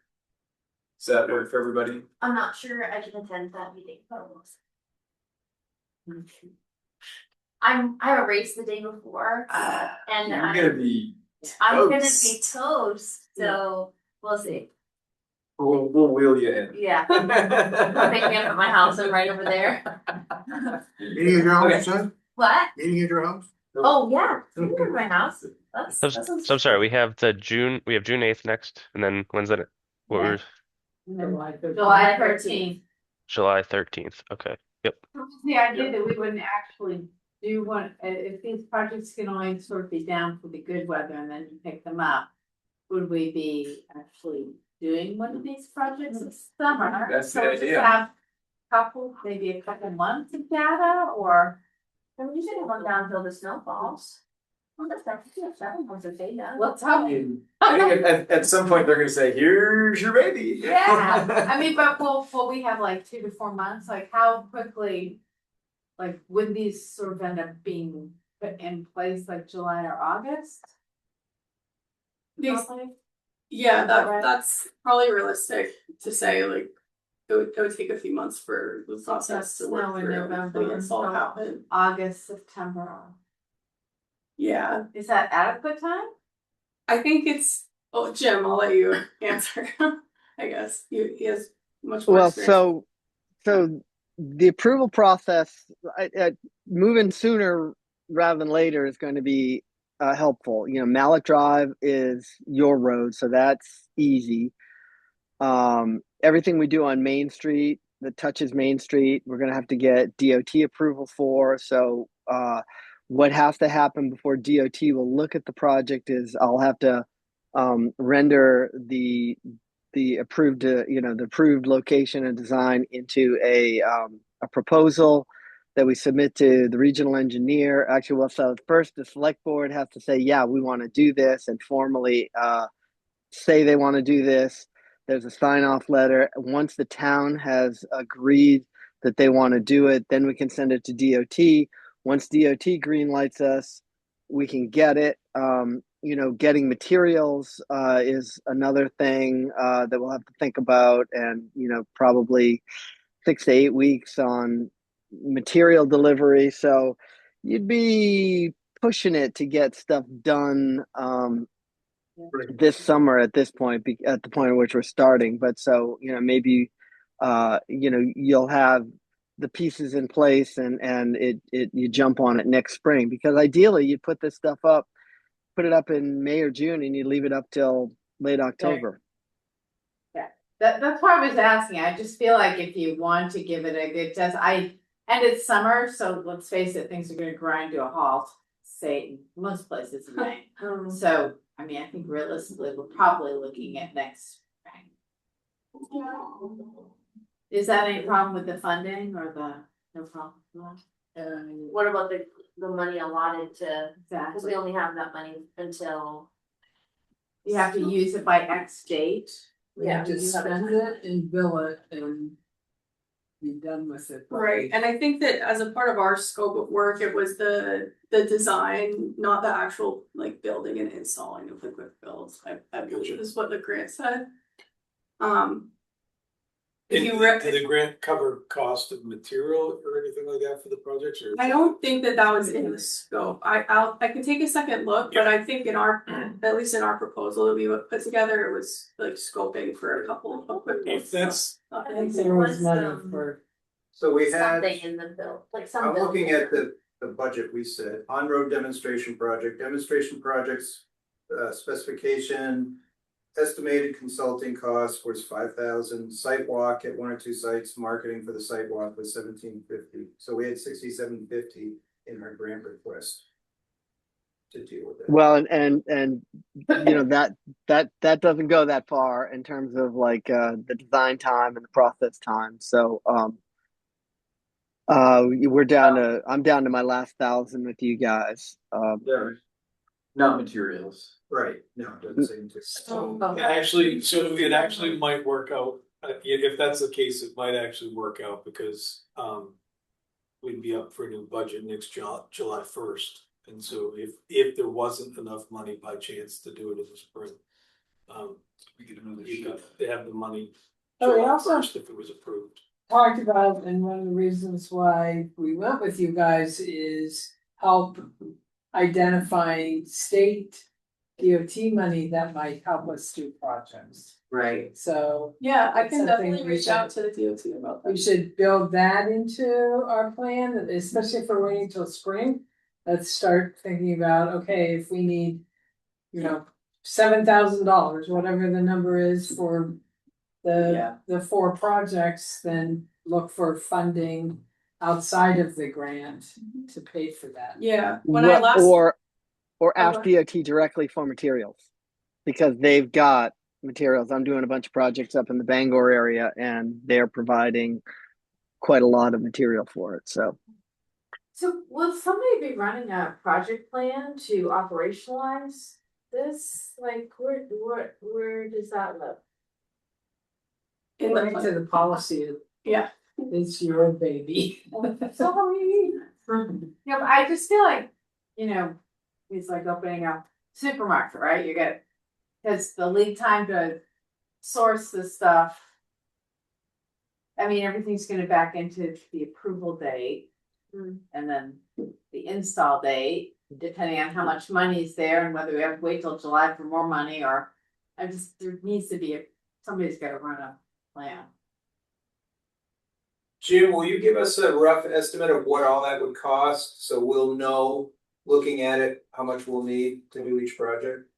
Does that work for everybody? I'm not sure I can attend that meeting, but we'll see. I have a race the day before, and You're gonna be I'm gonna toast. be toast, so we'll see. We'll wheel you in. Yeah. They'll pick me up at my house, I'm right over there. Meeting at your house, son? What? Meeting at your house? Oh, yeah, you can come to my house. So I'm sorry, we have June 8th next, and then when's that? What Yeah. were July 13th. July 13th? Okay. Yep. The idea that we wouldn't actually do one, if these projects can only sort of be down for the good weather and then you pick them up. Would we be actually doing one of these projects this summer? That's the So just idea. have maybe a couple months of data or? And we should run down until the snow falls. Well, that's not, 7 months of data. Let's I hope. mean, I think at some point they're gonna say, here's your baby. Yeah, I mean, but will we have like 2 to 4 months? Like how quickly? Like would these sort of end up being put in place like July or August? These, Probably? yeah, Right. that's probably realistic to say, like, it would take a few months for the process to Snow work in through. November And it's all until happen. August, September. Yeah, Is that adequate time? I think it's, oh, Jim, I'll let you answer, I guess, he has much more Well, experience. so the approval process, moving sooner rather than later is going to be helpful. You know, Malik Drive is your road, so that's easy. Everything we do on Main Street that touches Main Street, we're going to have to get DOT approval for. So what has to happen before DOT will look at the project is I'll have to render the approved the approved location and design into a proposal that we submit to the regional engineer. Actually, well, so first the select board has to say, yeah, we want to do this, and formally say they want to do this. There's a sign-off letter. Once the town has agreed that they want to do it, then we can send it to DOT. Once DOT green lights us, we can get it. Getting materials is another thing that we'll have to think about, and probably 6 to 8 weeks on material delivery. So you'd be pushing it to get stuff done this summer at this point, at the point at which we're starting. But so maybe you'll have the pieces in place and you jump on it next spring, because ideally you put this stuff up, put it up in May or June, and you leave it up till late October. Yeah, that's why I was asking. I just feel like if you want to give it a good test, and it's summer, so let's face it, things are going to grind to a halt. Say in most places in Maine. So I mean, I think realistically, we're probably looking at next spring. Is that any problem with the funding or no problem? What about the money allotted to, because Exactly. we only have that money until. You have to use it by X date. We have to spend it and bill it and be done with it. Right, and I think that as a part of our scope of work, it was the design, not the actual like building and installing of the quick builds, I believe is what the grant said. If you Did the grant cover cost of material or anything like that for the projects, or? I don't think that was in the scope. I could take a second look, but I think in our, at least in our proposal that we would put together, it was like scoping for a couple of equipment. If that's, I think there was money for, So we had, Something in the bill, like some. I'm bill. looking at the budget we said, on-road demonstration projects, specification. Estimated consulting cost was 5,000, site walk at 1 or 2 sites, marketing for the site walk was 1,750. So we had 6,750 in our grant request to deal with it. Well, and you know that doesn't go that far in terms of like the design time and the process time. So we're down to I'm down to my last 1,000 with you guys. Yeah. Not materials. Right, no, it doesn't say into. actually, so it actually might work out. If that's the case, it might actually work out because we'd be up for a new budget next July 1st. And so if there wasn't enough money by chance to do it in the spring, We get another you shot. could have the money Oh, we July also- 1st if it was approved. talked about, and one of the reasons why we went with you guys is help identifying state DOT money that might help us do projects. Right. So Yeah, I can Something definitely we reach out to the DOT about we that. should build that into our plan, especially if we're waiting till spring. Let's start thinking about, okay, if we need, you know, $7,000, whatever the number is for the 4 projects, then look for funding outside of the grant to pay for that. Yeah, when I last. Or ask Okay. DOT directly for materials because they've got materials. I'm doing a bunch of projects up in the Bangor area and they're providing quite a lot of material for it. So will somebody be running a project plan to operationalize this? Like, where does that live? In the According to the policy, Yeah. it's your baby. Sorry. Yeah, but I just feel like, it's like opening a supermarket, right? You get, because the lead time to source this stuff. I mean, everything's gonna back into the approval date. And then the install date, depending on how much money's there and whether we have to wait till July for more money or. There needs to be somebody's gotta run a plan. Jim, will you give us a rough estimate of what all that would cost, so we'll know, looking at it, how much we'll need to do each project?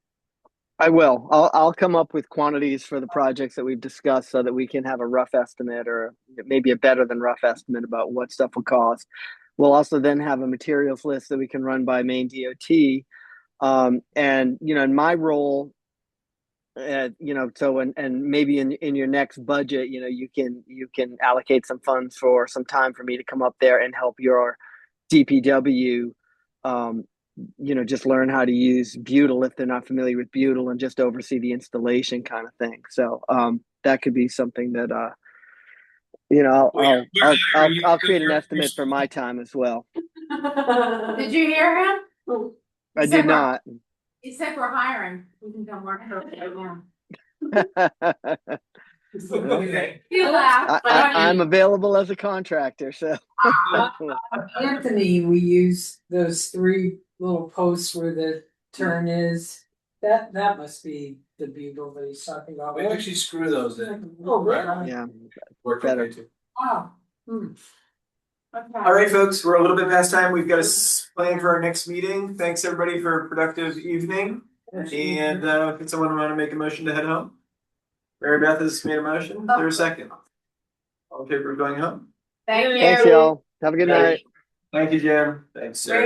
I will. I'll come up with quantities for the projects that we've discussed so that we can have a rough estimate or maybe a better than rough estimate about what stuff will cost. We'll also then have a materials list that we can run by Maine DOT. And in my role, so and maybe in your next budget, you can allocate some funds for some time for me to come up there and help your DPW, just learn how to use Butyl if they're not familiar with Butyl and just oversee the installation kind of thing. So that could be something that I'll create an estimate for my time as well. Did you hear him? I did not. He said we're hiring. We can come work for it now. You laugh, but I'm available as a contractor, so. Anthony, we use those 3 little posts where the turn is. That must be the bugle that he's talking about. We actually screw those in. Oh, really? Yeah. Work Better. okay too. Wow. All right, folks, we're a little bit past time. We've got a plan for our next meeting. Thanks everybody for a productive evening. And can someone want to make a motion to head home? Mary Beth has made a motion. Is there a second? All in favor of going home? Thank you. Thanks, y'all. Have a good night. Thank you, Jim. Thanks, Sarah.